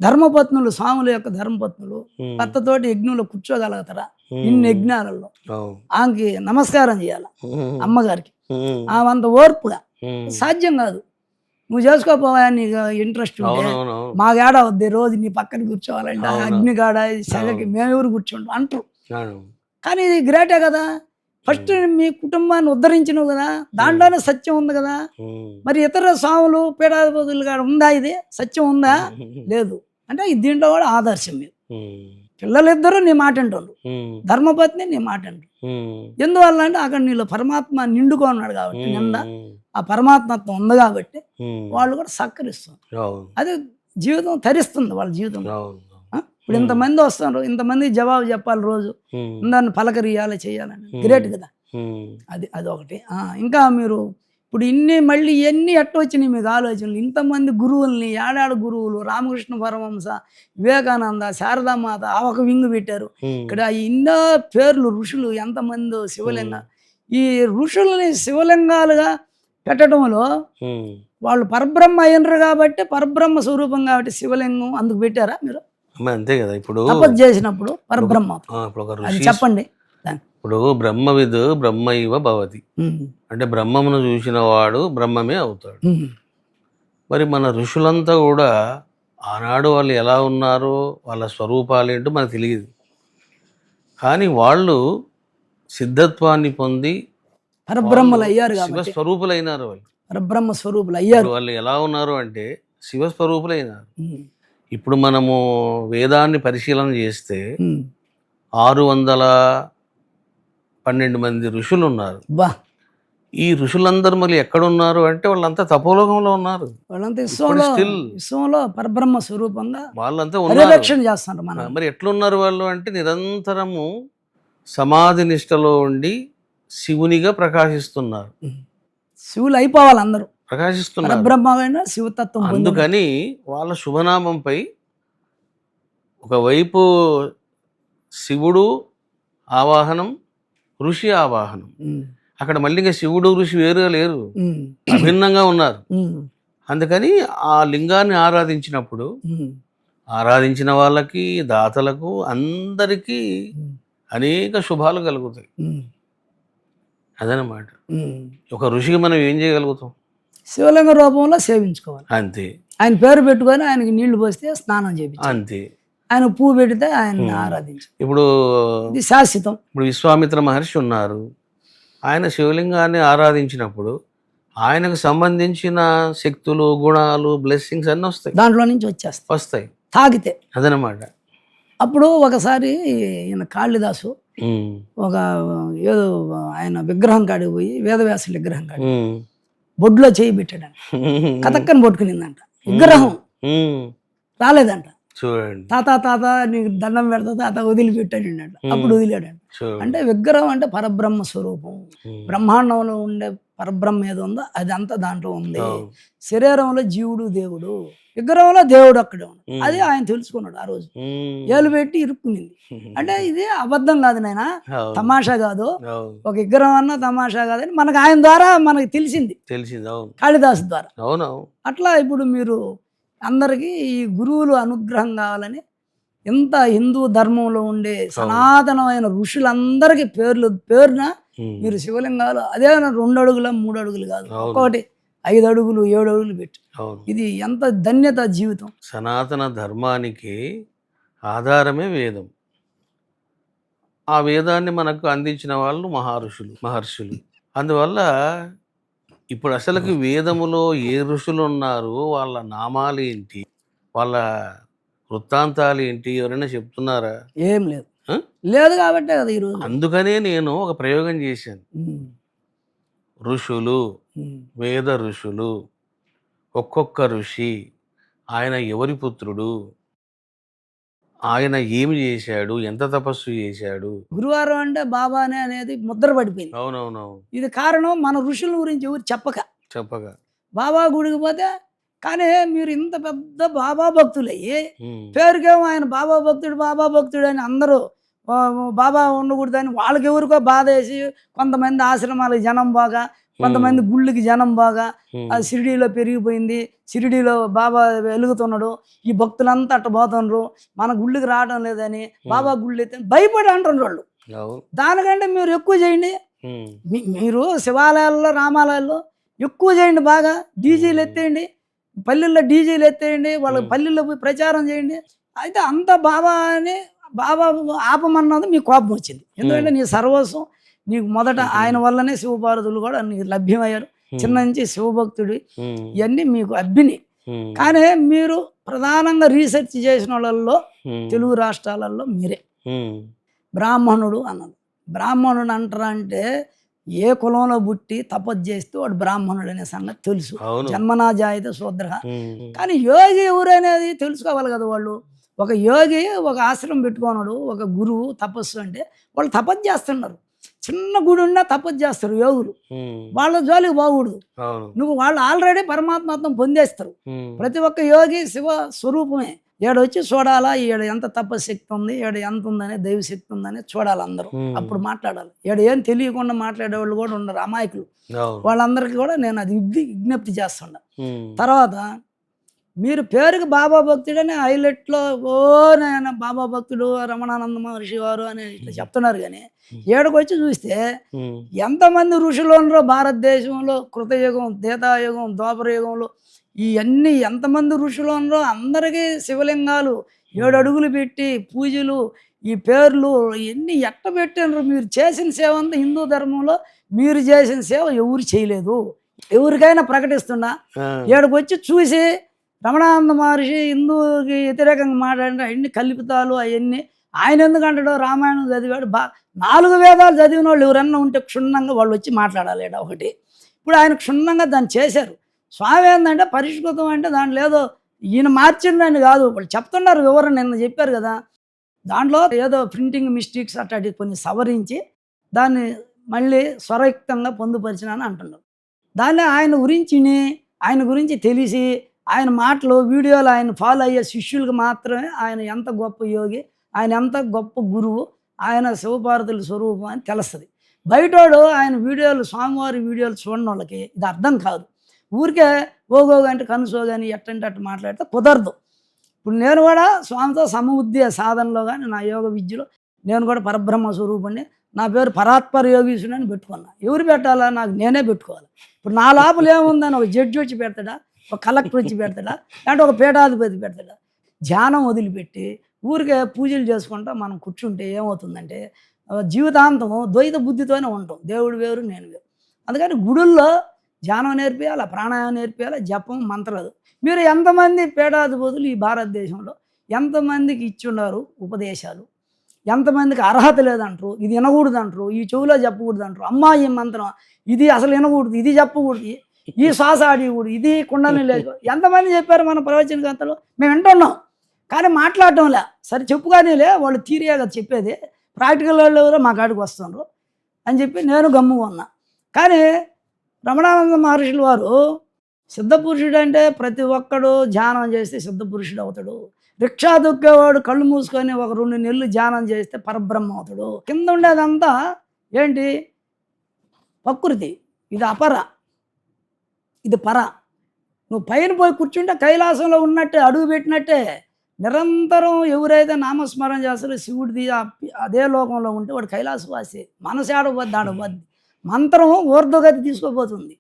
ధర్మపత్నులు, స్వాముల యొక్క ధర్మపత్నులు భర్తతోటి యజ్ఞంలో కూర్చోగలుగుతారా? ఇన్ని యజ్ఞాలలో ఆమెకి నమస్కారం చేయాలి, అమ్మగారికి. ఆమె అంత ఓర్పుగా సాధ్యం కాదు. నువ్వు చేసుకోపోవా, నీకు ఇంట్రెస్ట్ ఉంటే మాకు ఏడా వద్ది, రోజు నీ పక్కన కూర్చోవాలంటే అగ్ని కాడ సెగకి మేమెవరు కూర్చోండి అంటారు. కానీ ఇది గ్రేటే కదా. ఫస్ట్ మీ కుటుంబాన్ని ఉద్ధరించినవు కదా, దాంట్లోనే సత్యం ఉంది కదా. మరి ఇతర స్వాములు పీఠాధిపతులు కాడ ఉందా ఇది సత్యం? ఉందా? లేదు. అంటే దీంట్లో కూడా ఆదర్శం మీరు. పిల్లలిద్దరూ నీ మాట అంటుండ్రు, ధర్మపత్ని నీ మాట అంటారు. ఎందువల్ల అంటే అక్కడ నీలో పరమాత్మ నిండుగా ఉన్నాడు కాబట్టి, నిండా ఆ పరమాత్మత్వం ఉంది కాబట్టి వాళ్ళు కూడా సహకరిస్తారు. అది జీవితం తరిస్తుంది వాళ్ళ జీవితంలో. ఇప్పుడు ఇంతమంది వస్తున్నారు, ఇంతమంది జవాబు చెప్పాలి, రోజు అందరిని పలకరియాలి, చేయాలని గ్రేట్ కదా. అది ఒకటి. ఇంకా మీరు ఇప్పుడు మళ్ళీ ఇవన్నీ ఎట్ట వచ్చినాయి మీకు ఆలోచనలు? ఇంతమంది గురువుల్ని, ఏడాడు గురువులు, రామకృష్ణ పరమహంస, వివేకానంద, శారదామాత, ఆ ఒక వింగు పెట్టారు. ఇక్కడ ఎన్నో పేర్లు, ఋషులు ఎంతమంది, శివలింగ. ఈ ఋషుల్ని శివలింగాలుగా పెట్టడంలో వాళ్ళు పరబ్రహ్మ అయినరు కాబట్టి, పరబ్రహ్మ స్వరూపం కాబట్టి శివలింగం అందుకు పెట్టారా మీరు? అంతే కదా. ఇప్పుడు తపస్సు చేసినప్పుడు పరబ్రహ్మ అది చెప్పండి. ఇప్పుడు బ్రహ్మవిద్ బ్రహ్మైవ భవతి అంటే బ్రహ్మమును చూసిన వాడు బ్రహ్మమే అవుతాడు. మరి మన ఋషులంతా కూడా ఆనాడు వాళ్ళు ఎలా ఉన్నారో, వాళ్ళ స్వరూపాలు ఏంటో మనకు తెలియదు. కానీ వాళ్ళు సిద్ధత్వాన్ని పొంది పరబ్రహ్మలు అయ్యారు, శివస్వరూపులైనారు. వాళ్ళు పరబ్రహ్మ స్వరూపులు అయ్యారు. వాళ్ళు ఎలా ఉన్నారు అంటే శివస్వరూపులైనారు. ఇప్పుడు మనము వేదాన్ని పరిశీలన చేస్తే 612 మంది ఋషులు ఉన్నారు. ఈ ఋషులందరూ మళ్ళీ ఎక్కడున్నారు అంటే వాళ్ళంతా తపోలోకంలో ఉన్నారు. వాళ్ళంతా విశ్వంలో పరబ్రహ్మ స్వరూపంగా వాళ్ళంతా ఉన్నారు. మరి ఎట్లున్నారు వాళ్ళు అంటే నిరంతరము సమాధి నిష్టలో ఉండి శివునిగా ప్రకాశిస్తున్నారు. శివులు అయిపోవాలి, అందరూ ప్రకాశిస్తున్నారు, బ్రహ్మ శివతత్వం. అందుకని వాళ్ళ శుభనామంపై ఒకవైపు శివుడు ఆవాహనం, ఋషి ఆవాహనం. అక్కడ మళ్ళీ ఇంకా శివుడు ఋషి వేరుగా లేరు, అభిన్నంగా ఉన్నారు. అందుకని ఆ లింగాన్ని ఆరాధించినప్పుడు ఆరాధించిన వాళ్ళకి, దాతలకు, అందరికీ అనేక శుభాలు కలుగుతాయి. అదనమాట. ఒక ఋషికి మనం ఏం చేయగలుగుతాం? శివలింగ రూపంలో సేవించుకోవాలి అంతే. ఆయన పేరు పెట్టుకొని ఆయనకి నీళ్లు పోస్తే స్నానం చేయించాలి అంతే. ఆయన పువ్వు పెడితే ఆయన్ని ఆరాధించారు. ఇప్పుడు ఇది శాశ్వతం. ఇప్పుడు విశ్వామిత్ర మహర్షి ఉన్నారు, ఆయన శివలింగాన్ని ఆరాధించినప్పుడు ఆయనకు సంబంధించిన శక్తులు, గుణాలు, బ్లెస్సింగ్స్ అన్నీ వస్తాయి, దాంట్లో నుంచి వస్తాయి తాగితే. అదనమాట. అప్పుడు ఒకసారి ఈయన కాళిదాసు ఒక ఏదో ఆయన విగ్రహం కాడికి పోయి, వేదవ్యాసుల విగ్రహం కాడి బొడ్లో చేయి పెట్టాడు, కథక్కని పట్టుకునిందంట. విగ్రహం రాలేదంట. చూడండి, తాత నీకు దండం పెడతా తాత వదిలిపెట్టాడు అంట. అప్పుడు వదిలాడంట. అంటే విగ్రహం అంటే పరబ్రహ్మ స్వరూపం. బ్రహ్మాండంలో ఉండే పరబ్రహ్మ ఏదో ఉందో అది అంతా దాంట్లో ఉంది. శరీరంలో జీవుడు దేవుడు, విగ్రహంలో దేవుడు అక్కడే ఉన్నాడు. అది ఆయన తెలుసుకున్నాడు ఆ రోజు. ఏలు పెట్టి ఇరుక్కునింది. అంటే ఇది అబద్ధం కాదు నాయన, తమాషా కాదు, ఒక విగ్రహం అన్నా తమాషా కాదని మనకు ఆయన ద్వారా మనకి తెలిసింది, కాళిదాసు ద్వారా. అట్లా ఇప్పుడు మీరు అందరికీ ఈ గురువులు అనుగ్రహం కావాలని ఎంత హిందూ ధర్మంలో ఉండే సనాతనమైన ఋషులందరికీ పేరున మీరు శివలింగాలు అదే 2 అడుగుల 3 అడుగులు కాదు, ఒక్కొక్కటి 5 అడుగులు 7 అడుగులు పెట్టి, ఇది ఎంత ధన్యత జీవితం. సనాతన ధర్మానికి ఆధారమే వేదం. ఆ వేదాన్ని మనకు అందించిన వాళ్ళు మహర్షులు. అందువల్ల ఇప్పుడు అసలుకి వేదములో ఏ ఋషులు ఉన్నారు, వాళ్ళ నామాలు ఏంటి, వాళ్ళ వృత్తాంతాలు ఏంటి, ఎవరైనా చెప్తున్నారా? ఏం లేదు, లేదు కాబట్టే కదా ఈరోజు. అందుకనే నేను ఒక ప్రయోగం చేశాను. ఋషులు, వేద ఋషులు, ఒక్కొక్క ఋషి ఆయన ఎవరి పుత్రుడు, ఆయన ఏమి చేశాడు, ఎంత తపస్సు చేశాడు. గురువారం అంటే బాబానే అనేది ముద్ర పడిపోయింది. అవునవునవును. ఇది కారణం మన ఋషుల గురించి ఎవరు చెప్పక బాబా గుడికి పోతే. కానీ మీరు ఇంత పెద్ద బాబా భక్తులయ్యి పేరుకేమో ఆయన బాబా భక్తుడు అని అందరూ బాబా ఉండకూడదని వాళ్ళకి ఎవరికో బాధ వేసి, కొంతమంది ఆశ్రమాలకు జనం బాగా, కొంతమంది గుళ్ళకి జనం బాగా, అది షిరిడీలో పెరిగిపోయింది, షిరిడీలో బాబా వెలుగుతున్నాడు, ఈ భక్తులంతా అట్ట పోతున్నారు, మన గుళ్ళకి రావడం లేదని బాబా గుళ్ళు అయితే భయపడి అంటున్నారు వాళ్ళు. దానికంటే మీరు ఎక్కువ చేయండి. మీరు శివాలయాల్లో రామాలయాల్లో ఎక్కువ చేయండి, బాగా డీజీలు ఎత్తేయండి, పల్లెల్లో డీజీలు ఎత్తేయండి, వాళ్ళ పల్లెల్లో పోయి ప్రచారం చేయండి. అయితే అంత బాబా ఆపమన్నది మీకు కోపం వచ్చింది. ఎందుకంటే నీ సర్వస్వం నీకు మొదట ఆయన వల్లనే శివపార్వతులు కూడా నీకు లభ్యమయ్యారు. చిన్న నుంచి శివభక్తుడి ఇవన్నీ మీకు అబ్బిని. కానీ మీరు ప్రధానంగా రీసెర్చ్ చేసిన వాళ్ళల్లో తెలుగు రాష్ట్రాలలో మీరే బ్రాహ్మణుడు అన్నది. బ్రాహ్మణుడు అంటారా అంటే ఏ కులంలో పుట్టి తపస్సు చేస్తే వాడు బ్రాహ్మణుడు అనే సంగతి తెలుసు, జన్మనా జాయితే శూద్ర. కానీ యోగి ఎవరనేది తెలుసుకోవాలి కదా. వాళ్ళు ఒక యోగి ఒక ఆశ్రమం పెట్టుకున్నాడు, ఒక గురువు తపస్సు అంటే వాళ్ళు తపస్సు చేస్తున్నారు. చిన్న గుడి ఉన్నా తపస్సు చేస్తారు యోగులు, వాళ్ళ జోలికి పోకూడదు. నువ్వు వాళ్ళు ఆల్రెడీ పరమాత్మత్వం పొందేస్తారు. ప్రతి ఒక్క యోగి శివ స్వరూపమే. ఏడొచ్చి చూడాలా, ఈడ ఎంత తపశక్తి ఉంది, ఏడ ఎంత ఉందని దైవశక్తి ఉందని చూడాలి అందరూ. అప్పుడు మాట్లాడాలి. ఏడ ఏం తెలియకుండా మాట్లాడేవాళ్ళు కూడా ఉన్నారు, అమాయకులు. వాళ్ళందరికీ కూడా నేను అది విజ్ఞప్తి చేస్తుండా. తర్వాత మీరు పేరుకి బాబా భక్తుడని హైలైట్లో నేను బాబా భక్తుడు రమణానంద మహర్షి వారు అని ఇట్లా చెప్తున్నారు. కానీ ఏడకొచ్చి చూస్తే ఎంతమంది ఋషులు ఉన్నారో భారతదేశంలో, కృతయుగం, త్రేతాయుగం, ద్వాపరయుగంలో ఇవన్నీ ఎంతమంది ఋషులు ఉన్నారో అందరికీ శివలింగాలు 7 అడుగులు పెట్టి పూజలు, ఈ పేర్లు ఇవన్నీ ఎట్ట పెట్టినారు. మీరు చేసిన సేవ అంతా హిందూ ధర్మంలో మీరు చేసిన సేవ ఎవరు చేయలేదు. ఎవరికైనా ప్రకటిస్తున్నా ఏడకొచ్చి చూసి రమణానంద మహర్షి హిందూకి వ్యతిరేకంగా మాట్లాడిన అన్ని కల్పితాలు అవన్నీ ఆయన ఎందుకంటాడో రామాయణం చదివాడు. 4 వేదాలు చదివిన వాళ్ళు ఎవరన్నా ఉంటే క్షుణ్ణంగా వాళ్ళు వచ్చి మాట్లాడాలి ఒకటి. ఇప్పుడు ఆయన క్షుణ్ణంగా దాన్ని చేశారు. స్వామి ఏంటంటే పరిష్కృతం అంటే దాంట్లో ఏదో ఈయన మార్చిండని కాదు, వాళ్ళు చెప్తున్నారు వివరణ. నిన్న చెప్పారు కదా, దాంట్లో ఏదో ప్రింటింగ్ మిస్టేక్స్ అట్లాంటి కొన్ని సవరించి దాన్ని మళ్ళీ స్వరయుక్తంగా పొందుపరిచినని అంటున్నారు. దాన్ని ఆయన గురించి తెలిసి ఆయన మాటలు వీడియోలు ఆయన ఫాలో అయ్యే శిష్యులకు మాత్రమే ఆయన ఎంత గొప్ప యోగి, ఆయన ఎంత గొప్ప గురువు, ఆయన శివపార్వతుల స్వరూపం అని తెలుస్తుంది. బయటోడు ఆయన వీడియోలు, స్వామివారి వీడియోలు చూడని వాళ్ళకి ఇది అర్థం కాదు. ఊరికే ఓగోగంటే కనుసోగాని ఎట్టంటే అట్టు మాట్లాడితే కుదరదు. ఇప్పుడు నేను కూడా స్వామితో సమబుద్ధి సాధనలో కానీ నా యోగ విద్యలో నేను కూడా పరబ్రహ్మ స్వరూపుణ్ణి, నా పేరు పరాత్పర యోగీశ్వరుని అని పెట్టుకున్నా. ఎవరు పెట్టాలా? నాకు నేనే పెట్టుకోవాలి. ఇప్పుడు నా లోపల ఏముందని ఒక జడ్జి వచ్చి పెడతాడా, ఒక కలెక్టర్ వచ్చి పెడతాడా, అంటే ఒక పీఠాధిపతి పెడతాడా? ధ్యానం వదిలిపెట్టి ఊరికే పూజలు చేసుకుంటా మనం కూర్చుంటే ఏమవుతుందంటే జీవితాంతం ద్వైత బుద్ధితోనే ఉంటాం. దేవుడు వేరు, నేను వేరు. అందుకని గుడుల్లో ధ్యానం నేర్పియాలి, ప్రాణాయామం నేర్పియాలి, జపం, మంత్రాలు. మీరు ఎంతమంది పీఠాధిపతులు ఈ భారతదేశంలో ఎంతమందికి ఇచ్చున్నారు ఉపదేశాలు? ఎంతమందికి అర్హత లేదంటారు, ఇది వినకూడదు అంటారు, ఈ చెవిలో చెప్పకూడదు అంటారు, అమ్మా ఈ మంత్రం ఇది అసలు వినకూడదు, ఇది చెప్పకూడదు, ఈ శ్వాస ఆడకూడదు, ఇది కుండని లేదు, ఎంతమంది చెప్పారు మన ప్రవచనకర్తలు? మేము వింటున్నాం కానీ మాట్లాడటంలే. సరే చెప్పు కానీలే, వాళ్ళు థియరీగా కదా చెప్పేది, ప్రాక్టికల్ వాళ్ళు ఎవరో మా కాడికి వస్తున్నారు అని చెప్పి నేను గమ్ముగా ఉన్నా. కానీ రమణానంద మహర్షుల వారు సిద్ధపురుషుడు అంటే ప్రతి ఒక్కడు ధ్యానం చేస్తే సిద్ధపురుషుడు అవుతాడు. రిక్షా దొక్కేవాడు కళ్ళు మూసుకొని ఒక 2 నెలలు ధ్యానం చేస్తే పరబ్రహ్మ అవుతాడు. కింద ఉండేదంతా ఏంటి? ప్రకృతి. ఇది అపర, ఇది పర. నువ్వు పైన పోయి కూర్చుంటే కైలాసంలో ఉన్నట్టే, అడుగు పెట్టినట్టే. నిరంతరం ఎవరైతే నామస్మరణ చేస్తారో శివుడిది అదే లోకంలో ఉంటే వాడు కైలాసవాసి. మనసు ఆడబద్ది, ఆడబద్ది. మంత్రం ఊర్ధ్వగతి తీసుకోబోతుంది.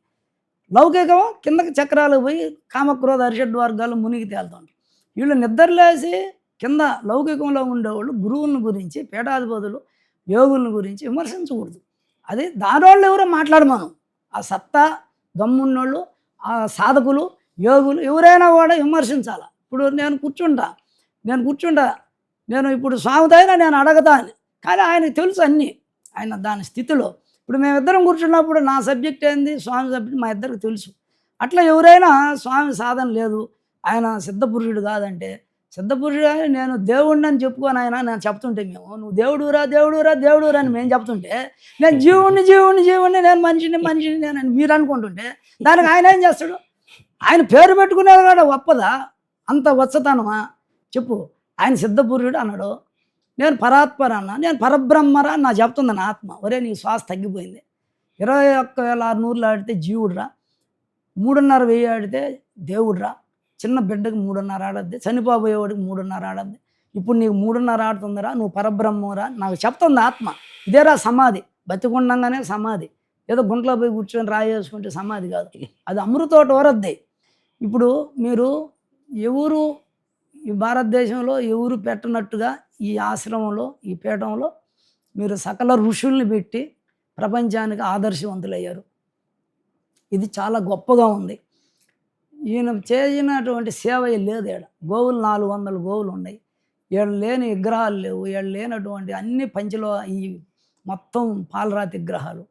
లౌకికం కిందకి చక్రాలకు పోయి కామక్రోధ అరిషడ్ వర్గాలు మునిగి తేలుతుంటారు. వీళ్ళు నిద్రలేసి కింద లౌకికంలో ఉండేవాళ్ళు గురువులను గురించి, పీఠాధిపతులు, యోగులను గురించి విమర్శించకూడదు. అది దానివాళ్ళు ఎవరో మాట్లాడమను. ఆ సత్తా దమ్మున్నోళ్ళు, ఆ సాధకులు, యోగులు ఎవరైనా కూడా విమర్శించాలి. ఇప్పుడు నేను కూర్చుంటా, నేను ఇప్పుడు స్వామితైనా నేను అడగతాను, కానీ ఆయనకు తెలుసు అన్నీ, ఆయన దాని స్థితిలో. ఇప్పుడు మేమిద్దరం కూర్చున్నప్పుడు నా సబ్జెక్ట్ ఏంది, స్వామి సబ్జెక్ట్ మా ఇద్దరికి తెలుసు. అట్లా ఎవరైనా స్వామి సాధన లేదు, ఆయన సిద్ధపురుషుడు కాదంటే, సిద్ధపురుషుడు నేను దేవుడిని అని చెప్పుకొని ఆయన నేను చెప్తుంటే, నువ్వు దేవుడురా దేవుడురా దేవుడురా అని మేము చెప్తుంటే, నేను జీవుణ్ణి నేను మనిషిని నేను అని మీరు అనుకుంటుంటే, దానికి ఆయన ఏం చేస్తాడు? ఆయన పేరు పెట్టుకునేది కూడా గొప్పదా? అంత వచ్చతనమా చెప్పు? ఆయన సిద్ధపురుషుడు అన్నాడు, నేను పరాత్పర అన్నా, నేను పరబ్రహ్మరా నా చెప్తుంది నా ఆత్మ. ఒరే నీ శ్వాస తగ్గిపోయింది, 21,600 ఆడితే జీవుడురా, 3,500 ఆడితే దేవుడురా, చిన్న బిడ్డకి 3,500 ఆడద్ది, చనిపోబోయేవాడికి 3,500 ఆడద్ది, ఇప్పుడు నీకు 3,500 ఆడుతుందిరా, నువ్వు పరబ్రహ్మరా నాకు చెప్తుంది ఆత్మ. ఇదేరా సమాధి, బతికుండంగానే సమాధి. ఏదో గుంట్లో పోయి కూర్చొని రాయేసుకుంటే సమాధి కాదు, అది అమృతోట వరద్ది. ఇప్పుడు మీరు ఎవరు ఈ భారతదేశంలో ఎవరు పెట్టనట్టుగా ఈ ఆశ్రమంలో, ఈ పీఠంలో మీరు సకల ఋషుల్ని పెట్టి ప్రపంచానికి ఆదర్శవంతులయ్యారు. ఇది చాలా గొప్పగా ఉంది. ఈయన చేసినటువంటి సేవ లేదు. ఈడ గోవులు 400 గోవులు ఉన్నాయి, ఈడ లేని విగ్రహాలు లేవు, ఈడ లేనటువంటి అన్ని పంచలో ఈ మొత్తం పాలరాతి విగ్రహాలు.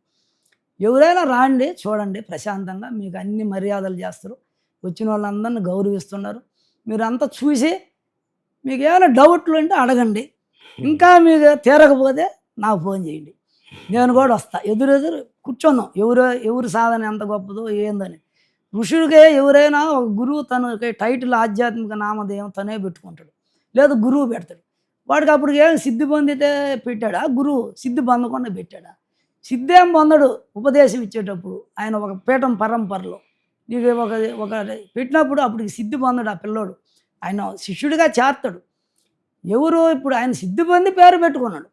ఎవరైనా రాండి, చూడండి ప్రశాంతంగా, మీకు అన్ని మర్యాదలు చేస్తారు, వచ్చిన వాళ్ళందరినీ గౌరవిస్తున్నారు. మీరంతా చూసి మీకు ఏమైనా డౌట్లు ఉంటే అడగండి, ఇంకా మీకు తీరకపోతే నాకు ఫోన్ చేయండి, నేను కూడా వస్తా. ఎదురెదురు కూర్చుందాం, ఎవరు సాధన ఎంత గొప్పదో ఏందని. ఋషుడికే ఎవరైనా ఒక గురువు తనకి టైటిల్ ఆధ్యాత్మిక నామధేయం తనే పెట్టుకుంటాడు, లేదు గురువు పెడతాడు. వాడికి అప్పుడు ఏం సిద్ధి పొందితే పెట్టాడా? గురువు సిద్ధి పొందకుండా పెట్టాడా? సిద్ధేం పొందడు. ఉపదేశం ఇచ్చేటప్పుడు ఆయన ఒక పీఠం పరంపరలో నీకు ఒక పెట్టినప్పుడు అప్పటికి సిద్ధి పొందడు ఆ పిల్లోడు, ఆయన శిష్యుడిగా చేర్తాడు. ఎవరు ఇప్పుడు ఆయన సిద్ధి పొంది పేరు పెట్టుకున్నాడు.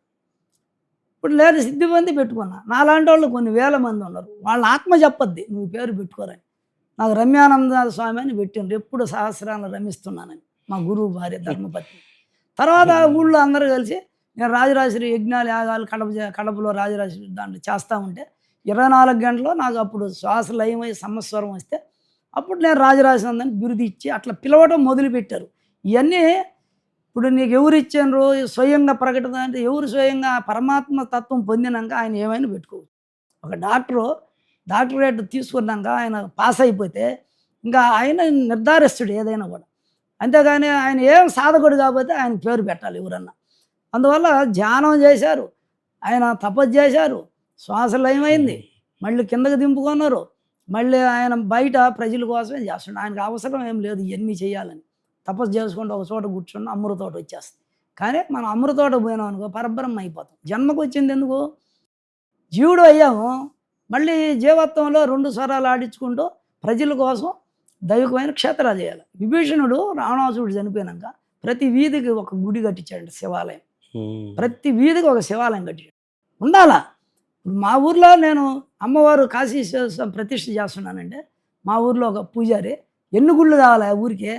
ఇప్పుడు లేదు సిద్ధి పొంది పెట్టుకున్నా, నాలాంటి వాళ్ళు కొన్ని వేల మంది ఉన్నారు, వాళ్ళ ఆత్మ చెప్పద్ది నువ్వు పేరు పెట్టుకోరని. నాకు రమ్యానంద స్వామి అని పెట్టిండ్రు, ఎప్పుడు సహస్రాలను రమిస్తున్నానని, మా గురువు భార్య ధర్మపత్ని. తర్వాత ఊళ్ళో అందరూ కలిసి నేను రాజరాజేశ్వరి యజ్ఞాలు యాగాలు కడపలో రాజరాజేశ్వరి దాంట్లో చేస్తూ ఉంటే 24 గంటలు నాకు అప్పుడు శ్వాస లయమై సంవత్సరం వస్తే అప్పుడు నేను రాజరాజేశ్వరి బిరుదు ఇచ్చి అట్లా పిలవడం మొదలుపెట్టారు. ఇవన్నీ ఇప్పుడు నీకు ఎవరు ఇచ్చారు స్వయంగా ప్రకటన అంటే, ఎవరు స్వయంగా పరమాత్మ తత్వం పొందినాక ఆయన ఏమైనా పెట్టుకోవచ్చు. ఒక డాక్టరేట్ తీసుకున్నాక ఆయన పాస్ అయిపోతే ఇంకా ఆయన నిర్ధారిస్తాడు ఏదైనా కూడా, అంతేగాని ఆయన ఏం సాధకుడు కాబట్టి ఆయన పేరు పెట్టాలి ఎవరన్నా. అందువల్ల ధ్యానం చేశారు, ఆయన తపస్సు చేశారు, శ్వాసలయమైంది, మళ్ళీ కిందకి దింపుకున్నారు, మళ్ళీ ఆయన బయట ప్రజల కోసమే చేస్తున్నాడు. ఆయనకు అవసరం ఏం లేదు ఇవన్నీ చేయాలని. తపస్సు చేసుకుంటూ ఒక చోట కూర్చున్న అమృతోట వచ్చేస్తుంది. కానీ మనం అమృతోట పోయినాం అనుకో పరబ్రహ్మ అయిపోతాం. జన్మకు వచ్చింది ఎందుకు? జీవుడు అయ్యాము, మళ్ళీ జీవత్వంలో 2 స్వరాలు ఆడించుకుంటూ ప్రజల కోసం దైవికమైన క్షేత్రాలు చేయాలి. విభీషణుడు రావణాసురుడు చనిపోయినాక ప్రతి వీధికి ఒక గుడి కట్టించాడు, శివాలయం. ప్రతి వీధికి ఒక శివాలయం కట్టించాడు. ఉండాలా. ఇప్పుడు మా ఊర్లో నేను అమ్మవారు కాశీ ప్రతిష్ఠ చేస్తున్నానంటే, మా ఊర్లో ఒక పూజారి ఎన్ని గుళ్ళు కావాలి ఆ ఊరికే,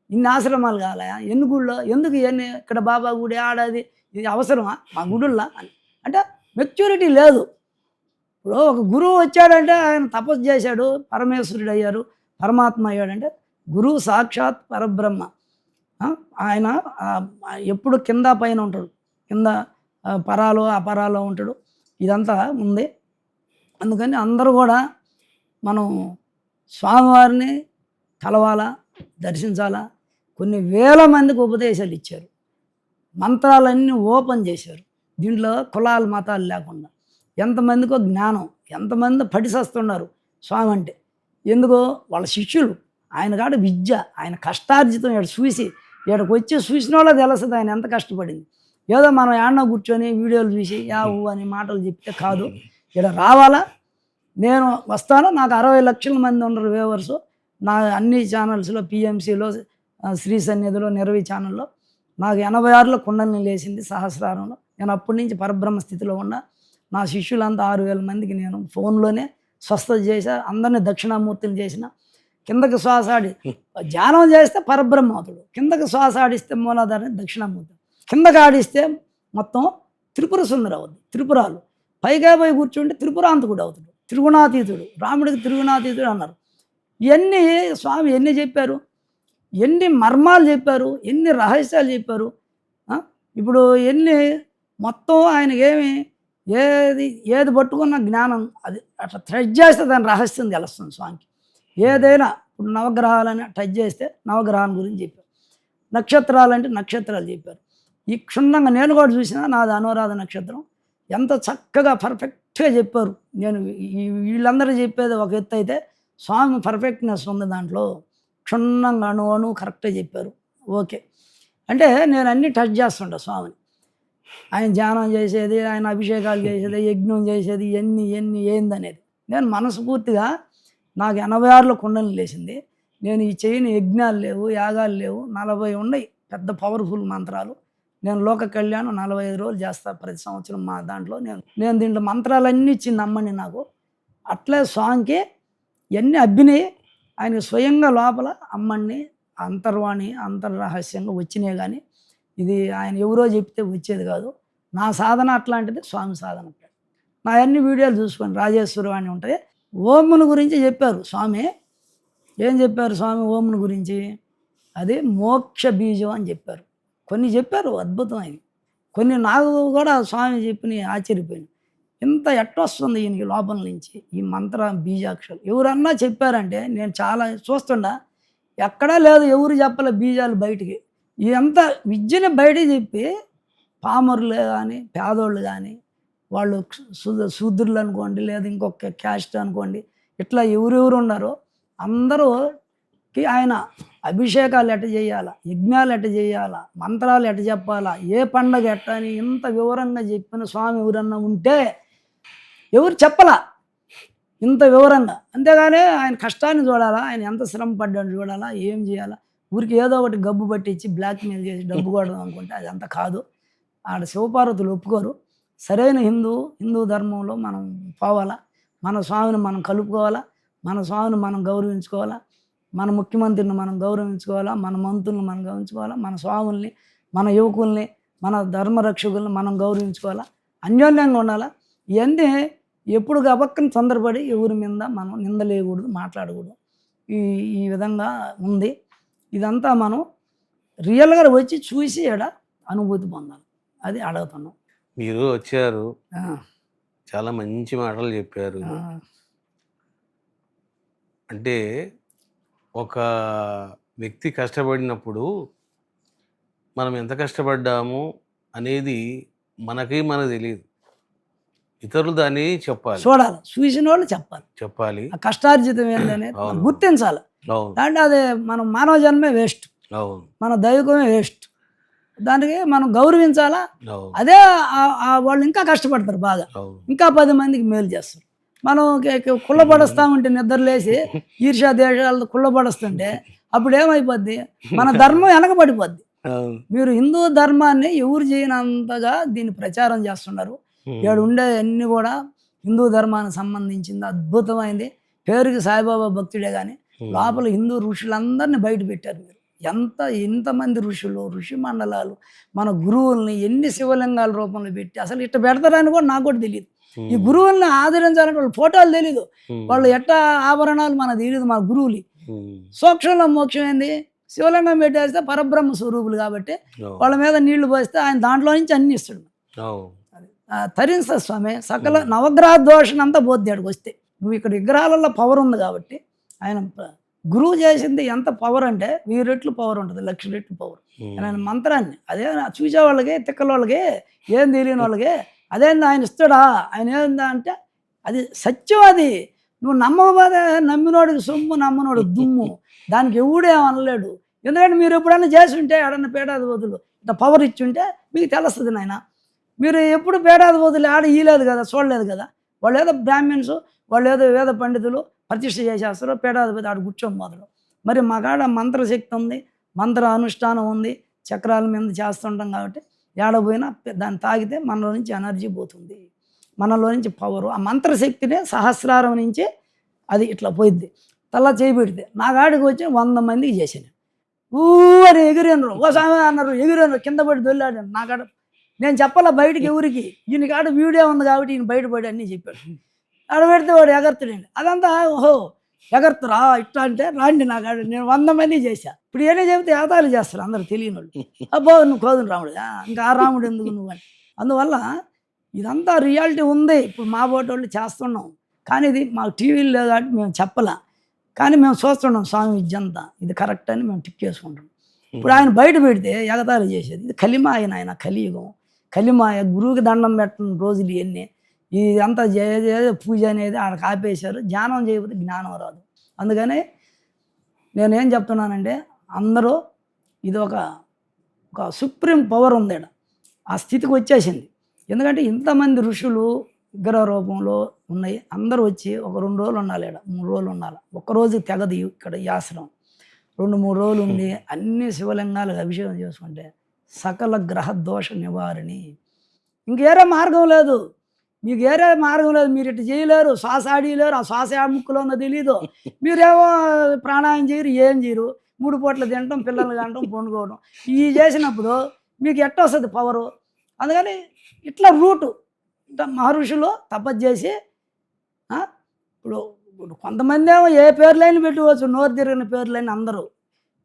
ఇన్ని ఆశ్రమాలు కావాలా, ఎన్ని గుళ్ళో, ఎందుకు ఇవన్నీ, ఇక్కడ బాబా గుడి ఆడది, ఇది అవసరమా మా గుడుల్లా అని. అంటే మెచ్యూరిటీ లేదు. ఇప్పుడు ఒక గురువు వచ్చాడంటే ఆయన తపస్సు చేశాడు, పరమేశ్వరుడు అయ్యారు, పరమాత్మ అయ్యాడంటే గురువు సాక్షాత్ పరబ్రహ్మ. ఆయన ఎప్పుడు కింద పైన ఉంటాడు, కింద పరాలో అపరాలో ఉంటాడు, ఇదంతా ఉంది. అందుకని అందరూ కూడా మనం స్వామివారిని కలవాలా, దర్శించాలా. కొన్ని వేల మందికి ఉపదేశాలు ఇచ్చారు, మంత్రాలన్నీ ఓపెన్ చేశారు, దీంట్లో కులాలు మతాలు లేకుండా. ఎంతమందికో జ్ఞానం, ఎంతమంది పడిసేస్తున్నారు స్వామి అంటే. ఎందుకో వాళ్ళ శిష్యులు, ఆయన కాడ విద్య, ఆయన కష్టార్జితం ఇక్కడికి వచ్చి చూసిన వాళ్ళ తెలుస్తుంది ఆయన ఎంత కష్టపడింది. ఏదో మనం ఏడన్నా కూర్చొని వీడియోలు చూసి యావు అని మాటలు చెప్తే కాదు. ఇక్కడ రావాలా, నేను వస్తాను, నాకు 60 లక్షల మంది ఉండరు వ్యూవర్సు నా అన్ని ఛానల్స్లో, పిఎంసీలో, శ్రీ సన్నిధిలో, నిర్వి ఛానల్లో. నాకు 86లో కుండలిని లేచింది సహస్రారంలో. నేను అప్పటి నుంచి పరబ్రహ్మ స్థితిలో ఉన్నా. నా శిష్యులంతా 6000 మందికి నేను ఫోన్లోనే స్వస్థత చేశా, అందరినీ దక్షిణామూర్తిని చేసిన. కిందకి శ్వాస ఆడి ధ్యానం చేస్తే పరబ్రహ్మ అవుతాడు, కిందకి శ్వాస ఆడిస్తే మూలాధారని దక్షిణామూర్తి, కిందకి ఆడిస్తే మొత్తం త్రిపుర సుందర అవుతుంది, త్రిపురాలు. పైగా పోయి కూర్చుంటే త్రిపురాంతకుడు అవుతాడు, త్రిగుణాతీతుడు. రాముడికి త్రిగుణాతీతుడు అన్నారు. ఇవన్నీ స్వామి ఎన్ని చెప్పారు, ఎన్ని మర్మాలు చెప్పారు, ఎన్ని రహస్యాలు చెప్పారు. ఇప్పుడు ఎన్ని మొత్తం ఆయనకి ఏది పట్టుకున్న జ్ఞానం అది అట్లా టచ్ చేస్తే దాని రహస్యం తెలుస్తుంది స్వామికి. ఏదైనా ఇప్పుడు నవగ్రహాలని టచ్ చేస్తే నవగ్రహాల గురించి చెప్పారు, నక్షత్రాలంటే నక్షత్రాలు చెప్పారు. ఈ క్షుణ్ణంగా నేను కూడా చూసినా, నాది అనురాధ నక్షత్రం, ఎంత చక్కగా పర్ఫెక్ట్గా చెప్పారు. నేను వీళ్ళందరూ చెప్పేది ఒక ఎత్తు అయితే, స్వామి పర్ఫెక్ట్నెస్ ఉంది దాంట్లో, క్షుణ్ణంగా అణు కరెక్ట్గా చెప్పారు. ఓకే అంటే నేను అన్నీ టచ్ చేస్తుంటా స్వామిని. ఆయన ధ్యానం చేసేది, ఆయన అభిషేకాలు చేసేది, యజ్ఞం చేసేది, ఎన్ని ఏందనేది నేను మనస్ఫూర్తిగా. నాకు 86లో కుండలిని లేచింది. నేను ఈ చేయని యజ్ఞాలు లేవు, యాగాలు లేవు, 40 ఉన్నాయి పెద్ద పవర్ఫుల్ మంత్రాలు. నేను లోక కళ్యాణం 45 రోజులు చేస్తా ప్రతి సంవత్సరం మా దాంట్లో. నేను దీంట్లో మంత్రాలన్నీ ఇచ్చి నమ్మని నాకు. అట్లే స్వామికి ఇవన్నీ అబ్బినాయి. ఆయన స్వయంగా లోపల అమ్మని అంతర్వాణి అంతర్రహస్యంగా వచ్చినాయి. కానీ ఇది ఆయన ఎవరో చెప్తే వచ్చేది కాదు. నా సాధన అట్లాంటిది, స్వామి సాధన. నా అన్ని వీడియోలు చూసుకోండి, రాజేశ్వరవాణి ఉంటాయి. ఓముని గురించి చెప్పారు స్వామి. ఏం చెప్పారు స్వామి ఓముని గురించి? అది మోక్ష బీజం అని చెప్పారు. కొన్ని చెప్పారు అద్భుతమైన, కొన్ని నాకు కూడా స్వామి చెప్పి ఆశ్చర్యపోయింది. ఇంత ఎట్టొస్తుంది ఈయనకి లోపల నుంచి ఈ మంత్ర బీజాక్షరాలు. ఎవరన్నా చెప్పారంటే నేను చాలా చూస్తుండా, ఎక్కడా లేదు ఎవరు చెప్పలే బీజాలు బయటికి. ఇదంతా విద్యని బయటికి చెప్పి పామరులు కానీ పేదోళ్ళు కానీ, వాళ్ళు శూద్రులు అనుకోండి, లేదా ఇంకొక క్యాస్ట్ అనుకోండి, ఇట్లా ఎవరెవరు ఉన్నారో అందరూకి ఆయన అభిషేకాలు ఎట్ట చేయాలా, యజ్ఞాలు ఎట్ట చేయాలా, మంత్రాలు ఎట్ట చెప్పాలా, ఏ పండగ ఎట్ట అని ఇంత వివరంగా చెప్పిన స్వామి ఎవరన్నా ఉంటే ఎవరు చెప్పలా ఇంత వివరంగా. అంతేగాని ఆయన కష్టాన్ని చూడాలా, ఆయన ఎంత శ్రమ పడ్డాడు చూడాలా, ఏం చేయాలా. ఊరికి ఏదో ఒకటి గబ్బు పట్టించి బ్లాక్మెయిల్ చేసి డబ్బు కొడదాం అనుకుంటే అది అంత కాదు. ఆడ శివపార్వతులు ఒప్పుకోరు. సరైన హిందూ ధర్మంలో మనం పోవాలా, మన స్వామిని మనం కలుపుకోవాలా, మన స్వామిని మనం గౌరవించుకోవాలా, మన ముఖ్యమంత్రిని మనం గౌరవించుకోవాలా, మన మంత్రులను మనం గౌరవించుకోవాలా, మన స్వాముల్ని, మన యువకుల్ని, మన ధర్మరక్షకుల్ని మనం గౌరవించుకోవాలా, అన్యోన్యంగా ఉండాలా. ఇవన్నీ ఎప్పుడు గబక్కని తొందరపడి ఎవరి మీద మనం నిందలేయకూడదు, మాట్లాడకూడదు. ఈ విధంగా ఉంది. ఇదంతా మనం రియల్గా వచ్చి చూసి ఎడ అనుభూతి పొందాలి, అది అడుగుతున్నాం. మీరు వచ్చారు, చాలా మంచి మాటలు చెప్పారు. అంటే ఒక వ్యక్తి కష్టపడినప్పుడు మనం ఎంత కష్టపడ్డాము అనేది మనకు తెలియదు, ఇతరులు దాన్ని చెప్పాలి, చూడాలి, చూసిన వాళ్ళు చెప్పాలి. ఆ కష్టార్జితం ఏంటనేది గుర్తించాలి. అంటే అదే మనం మానవ జన్మే వేస్ట్, మన దైవమే వేస్ట్, దానికి మనం గౌరవించాలా. అదే వాళ్ళు ఇంకా కష్టపడతారు బాగా, ఇంకా 10 మందికి మేలు చేస్తారు. మనం కుళ్ళపడుస్తూ ఉంటే నిద్రలేసి ఈర్ష్యా దేశాలతో కుళ్ళపడుస్తుంటే అప్పుడు ఏమైపోద్ది, మన ధర్మం వెనకబడిపోద్ది. మీరు హిందూ ధర్మాన్ని ఎవరు చేయనంతగా దీన్ని ప్రచారం చేస్తున్నారు. ఇక్కడ ఉండే అన్ని కూడా హిందూ ధర్మానికి సంబంధించింది, అద్భుతమైంది. పేరుకి సాయిబాబా భక్తుడే కానీ లోపల హిందూ ఋషులందరినీ బయట పెట్టారు. మీరు ఇంతమంది ఋషులు, ఋషి మండలాలు, మన గురువుల్ని ఎన్ని శివలింగాల రూపంలో పెట్టి అసలు ఇట్లా పెడతారని కూడా నాకు కూడా తెలియదు. ఈ గురువుల్ని ఆదరించాలంటే వాళ్ళ ఫోటోలు తెలీదు, వాళ్ళు ఎట్లా ఆభరణాలు మనకు తెలియదు. మన గురువులు సూక్ష్మంలో మోక్షం ఏంది, శివలింగం పెట్టేస్తే పరబ్రహ్మ స్వరూపులు కాబట్టి వాళ్ళ మీద నీళ్లు పోస్తే ఆయన దాంట్లో నుంచి అన్ని ఇస్తాడు. తరించదు స్వామి, సకల నవగ్రహ దోషం అంతా పోద్ది అక్కడికి వస్తే. నువ్వు ఇక్కడ విగ్రహాలలో పవర్ ఉంది కాబట్టి ఆయన గురువు చేసింది ఎంత పవర్ అంటే 1000 రెట్లు పవర్ ఉంటుంది, 1,00,000 రెట్లు పవర్. ఆయన మంత్రాన్ని అదే చూసే వాళ్ళకి, తిక్కల వాళ్ళకి, ఏం తెలియని వాళ్ళకి అదేంది ఆయన ఇస్తాడా, ఆయన ఏందా అంటే అది సత్యం. అది నువ్వు నమ్మకపోతే నమ్మినోడికి సొమ్ము, నమ్మనోడికి దుమ్ము. దానికి ఎవడేం అనలేడు. ఎందుకంటే మీరు ఎప్పుడైనా చేసి ఉంటే ఏడన్నా పీఠాధిపతులు ఇట్లా పవర్ ఇచ్చి ఉంటే మీకు తెలుస్తుంది నాయన. మీరు ఎప్పుడు పీఠాధిపతులు ఆడ ఇయలేదు కదా, చూడలేదు కదా. వాళ్ళు ఏదో బ్రాహ్మిన్స్, వాళ్ళు ఏదో వేద పండితులు ప్రతిష్ఠ చేసేస్తారు, పీఠాధిపతి ఆడ కూర్చొని మొదలు. మరి మా కాడ మంత్రశక్తి ఉంది, మంత్ర అనుష్ఠానం ఉంది, చక్రాల మీద చేస్తుంటాం కాబట్టి ఏడపోయినా దాన్ని తాగితే మనలో నుంచి ఎనర్జీ పోతుంది, మనలో నుంచి పవరు. ఆ మంత్రశక్తినే సహస్రారం నుంచి అది ఇట్లా పోయిద్ది. తలా చేయబెడితే నా కాడికి వచ్చి 100 మందికి చేశాను. ఊరి ఎగిరినరు, ఓ స్వామి అన్నారు, ఎగిరినరు, కింద పడి దొల్లాడాను. నా కాడ నేను చెప్పాల బయటికి ఎవరికి, ఈయన కాడ వీడియో ఉంది కాబట్టి ఈయన బయటపడి అన్నీ చెప్పాడు. ఆడ పెడితే వాడు ఎగరుతుడండి. అదంతా ఓహో ఎగరుతురా ఇట్లా అంటే రాండి నా కాడ. నేను 100 మంది చేశా. ఇప్పుడు ఏనే చెబితే ఏతాలు చేస్తారు అందరు తెలియని వాళ్ళు. అబ్బో నువ్వు కోదును రాముడు, ఇంకా ఆ రాముడు ఎందుకు నువ్వు అని. అందువల్ల ఇదంతా రియాలిటీ ఉంది. ఇప్పుడు మా బోటి వాళ్ళు చేస్తున్నాం, కానీ ఇది మాకు టీవీలు లేదు కాబట్టి మేము చెప్పలా. కానీ మేము చూస్తున్నాం స్వామి విద్యంతా ఇది కరెక్ట్ అని మేము టిక్ చేసుకుంటాం. ఇప్పుడు ఆయన బయట పెడితే ఎగతాళి చేసేది. ఇది కలిమాయ నాయన, కలియుగం, కలిమాయ. గురువుకి దండం పెట్టిన రోజులు ఇవన్నీ. ఇదంతా పూజ అనేది ఆడకు ఆపేశారు. ధ్యానం చేయకపోతే జ్ఞానం రాదు. అందుకని నేనేం చెప్తున్నానంటే అందరూ ఇది ఒక సుప్రీం పవర్ ఉంది ఈడ. ఆ స్థితికి వచ్చేసింది. ఎందుకంటే ఇంతమంది ఋషులు విగ్రహ రూపంలో ఉన్నాయి. అందరూ వచ్చి ఒక 2 రోజులు ఉండాలి, ఈడ 3 రోజులు ఉండాలి. ఒక్కరోజు తెగదు ఇక్కడ ఈ ఆశ్రమం. 2-3 రోజులు ఉండి అన్ని శివలింగాలకు అభిషేకం చేసుకుంటే సకల గ్రహ దోష నివారణి. ఇంకేరే మార్గం లేదు, మీకు ఏరే మార్గం లేదు. మీరు ఇట్లా చేయలేరు, శ్వాస ఆడిలేరు. ఆ శ్వాస ఆ ముక్కులో ఉందో తెలీదు. మీరేమో ప్రాణాయం చేయరు, ఏం చేయరు. 3 పూటలు తినటం, పిల్లలు కనటం, పండుకోవడం. ఇవి చేసినప్పుడు మీకు ఎట్ట వస్తుంది పవరు. అందుకని ఇట్లా రూటు ఇట్లా మహర్షులు తపస్సు చేసి ఇప్పుడు కొంతమంది ఏమో ఏ పేర్లైనా పెట్టుకోవచ్చు, నోరు తిరిగిన పేర్లైన అందరూ.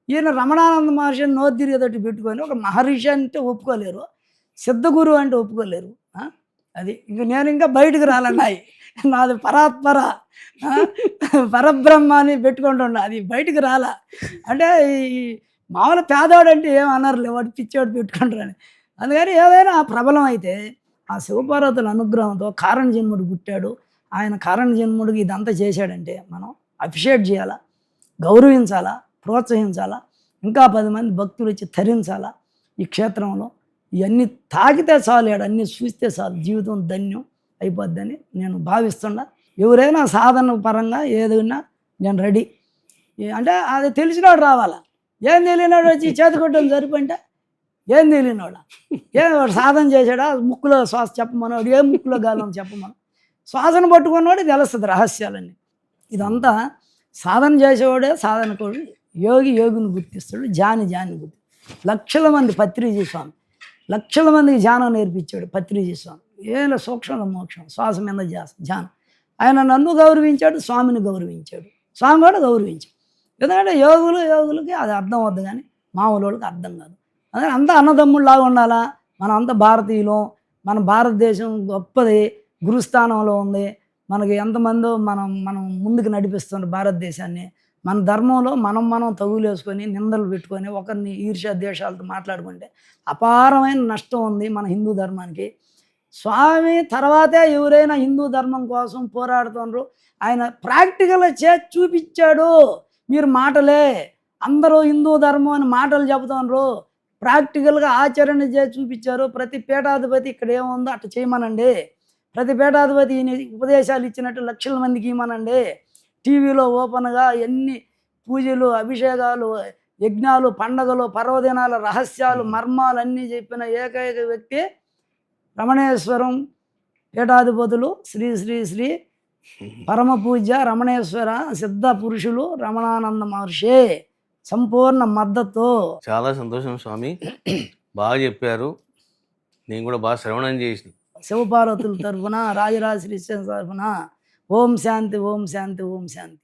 ఈయన రమణానంద మహర్షి నోరు తిరిగేటట్టు పెట్టుకొని ఒక మహర్షి అంటే ఒప్పుకోలేరు, సిద్ధగురు అంటే ఒప్పుకోలేరు. అది నేను ఇంకా బయటకు రాలన్నాయి. నాది పరాత్పర పరబ్రహ్మ అని పెట్టుకుంటున్నా, అది బయటకు రాలా. అంటే ఈ మామూలు పేదవాడు అంటే ఏమనరులే, వాడు పిచ్చివాడు పెట్టుకుంటారని. అందుకని ఏదైనా ప్రబలం అయితే ఆ శివపార్వతుల అనుగ్రహంతో కారణ జన్ముడు పుట్టాడు. ఆయన కారణ జన్ముడికి ఇదంతా చేశాడంటే మనం అప్రిషియేట్ చేయాలా, గౌరవించాలా, ప్రోత్సహించాలా. ఇంకా 10 మంది భక్తులు వచ్చి తరించాలా. ఈ క్షేత్రంలో ఇవన్నీ తాకితే చాలు, అన్నీ చూస్తే చాలు, జీవితం ధన్యం అయిపోద్దని నేను భావిస్తున్నా. ఎవరైనా సాధన పరంగా ఏదైనా నేను రెడీ. అంటే అది తెలిసినవాడు రావాలా. ఏం తెలియనాడు వచ్చి చేతి కొట్టడం సరిపోయింటే ఏం తెలియనివాడు వాడు సాధన చేశాడా, ముక్కులో శ్వాస చెప్పమన్నాడు, ఏ ముక్కులో గాలం చెప్పమను. శ్వాసను పట్టుకున్నవాడు తెలుస్తుంది రహస్యాలన్నీ. ఇదంతా సాధన చేసేవాడే సాధనకోడు. యోగిని గుర్తిస్తాడు, జాని గుర్తి. లక్షల మంది పత్రిజీ స్వామి లక్షల మందికి ధ్యానం నేర్పించాడు. పత్రిజీ స్వామి ఏదో సూక్ష్మ మోక్షం, శ్వాస మీద ధ్యానం. ఆయన నన్ను గౌరవించాడు, స్వామిని గౌరవించాడు, స్వామి కూడా గౌరవించాడు. ఎందుకంటే యోగులకి అది అర్థం అవుద్ది, కానీ మామూలు వాళ్ళకి అర్థం కాదు. అందుకని అంతా అన్నదమ్ముళ్ళలాగా ఉండాలా. మనం అంతా భారతీయులం, మన భారతదేశం గొప్పది, గురుస్థానంలో ఉంది. మనకి ఎంతమందో మనం ముందుకు నడిపిస్తున్నారు భారతదేశాన్ని. మన ధర్మంలో మనం తగులేసుకొని నిందలు పెట్టుకొని ఒకరిని ఈర్ష్య ద్వేషాలతో మాట్లాడుకుంటే అపారమైన నష్టం ఉంది మన హిందూ ధర్మానికి. స్వామి తర్వాతే ఎవరైనా హిందూ ధర్మం కోసం పోరాడుతున్నారు. ఆయన ప్రాక్టికల్గా చేసి చూపించాడు. మీరు మాటలే అందరూ హిందూ ధర్మం అని మాటలు చెబుతున్నారు, ప్రాక్టికల్గా ఆచరణ చేసి చూపించారు. ప్రతి పీఠాధిపతి ఇక్కడ ఏముందో అట్లా చేయమనండి. ప్రతి పీఠాధిపతి ఉపదేశాలు ఇచ్చినట్టు లక్షల మందికి ఇవ్వమనండి. టీవీలో ఓపెన్గా ఎన్ని పూజలు, అభిషేకాలు, యజ్ఞాలు, పండగలు, పర్వదినాల రహస్యాలు, మర్మాలు అన్నీ చెప్పిన ఏకైక వ్యక్తి రమణేశ్వరం పీఠాధిపతులు శ్రీ శ్రీ శ్రీ పరమ పూజ్య రమణేశ్వర సిద్ధ పురుషులు రమణానంద మహర్షి. సంపూర్ణ మద్దతు. చాలా సంతోషం స్వామి, బాగా చెప్పారు. నేను కూడా బాగా శ్రవణం చేసిన. శివపార్వతుల తరఫున రాజరాజ శ్రీ తరఫున ఓం శాంతి, ఓం శాంతి, ఓం శాంతి.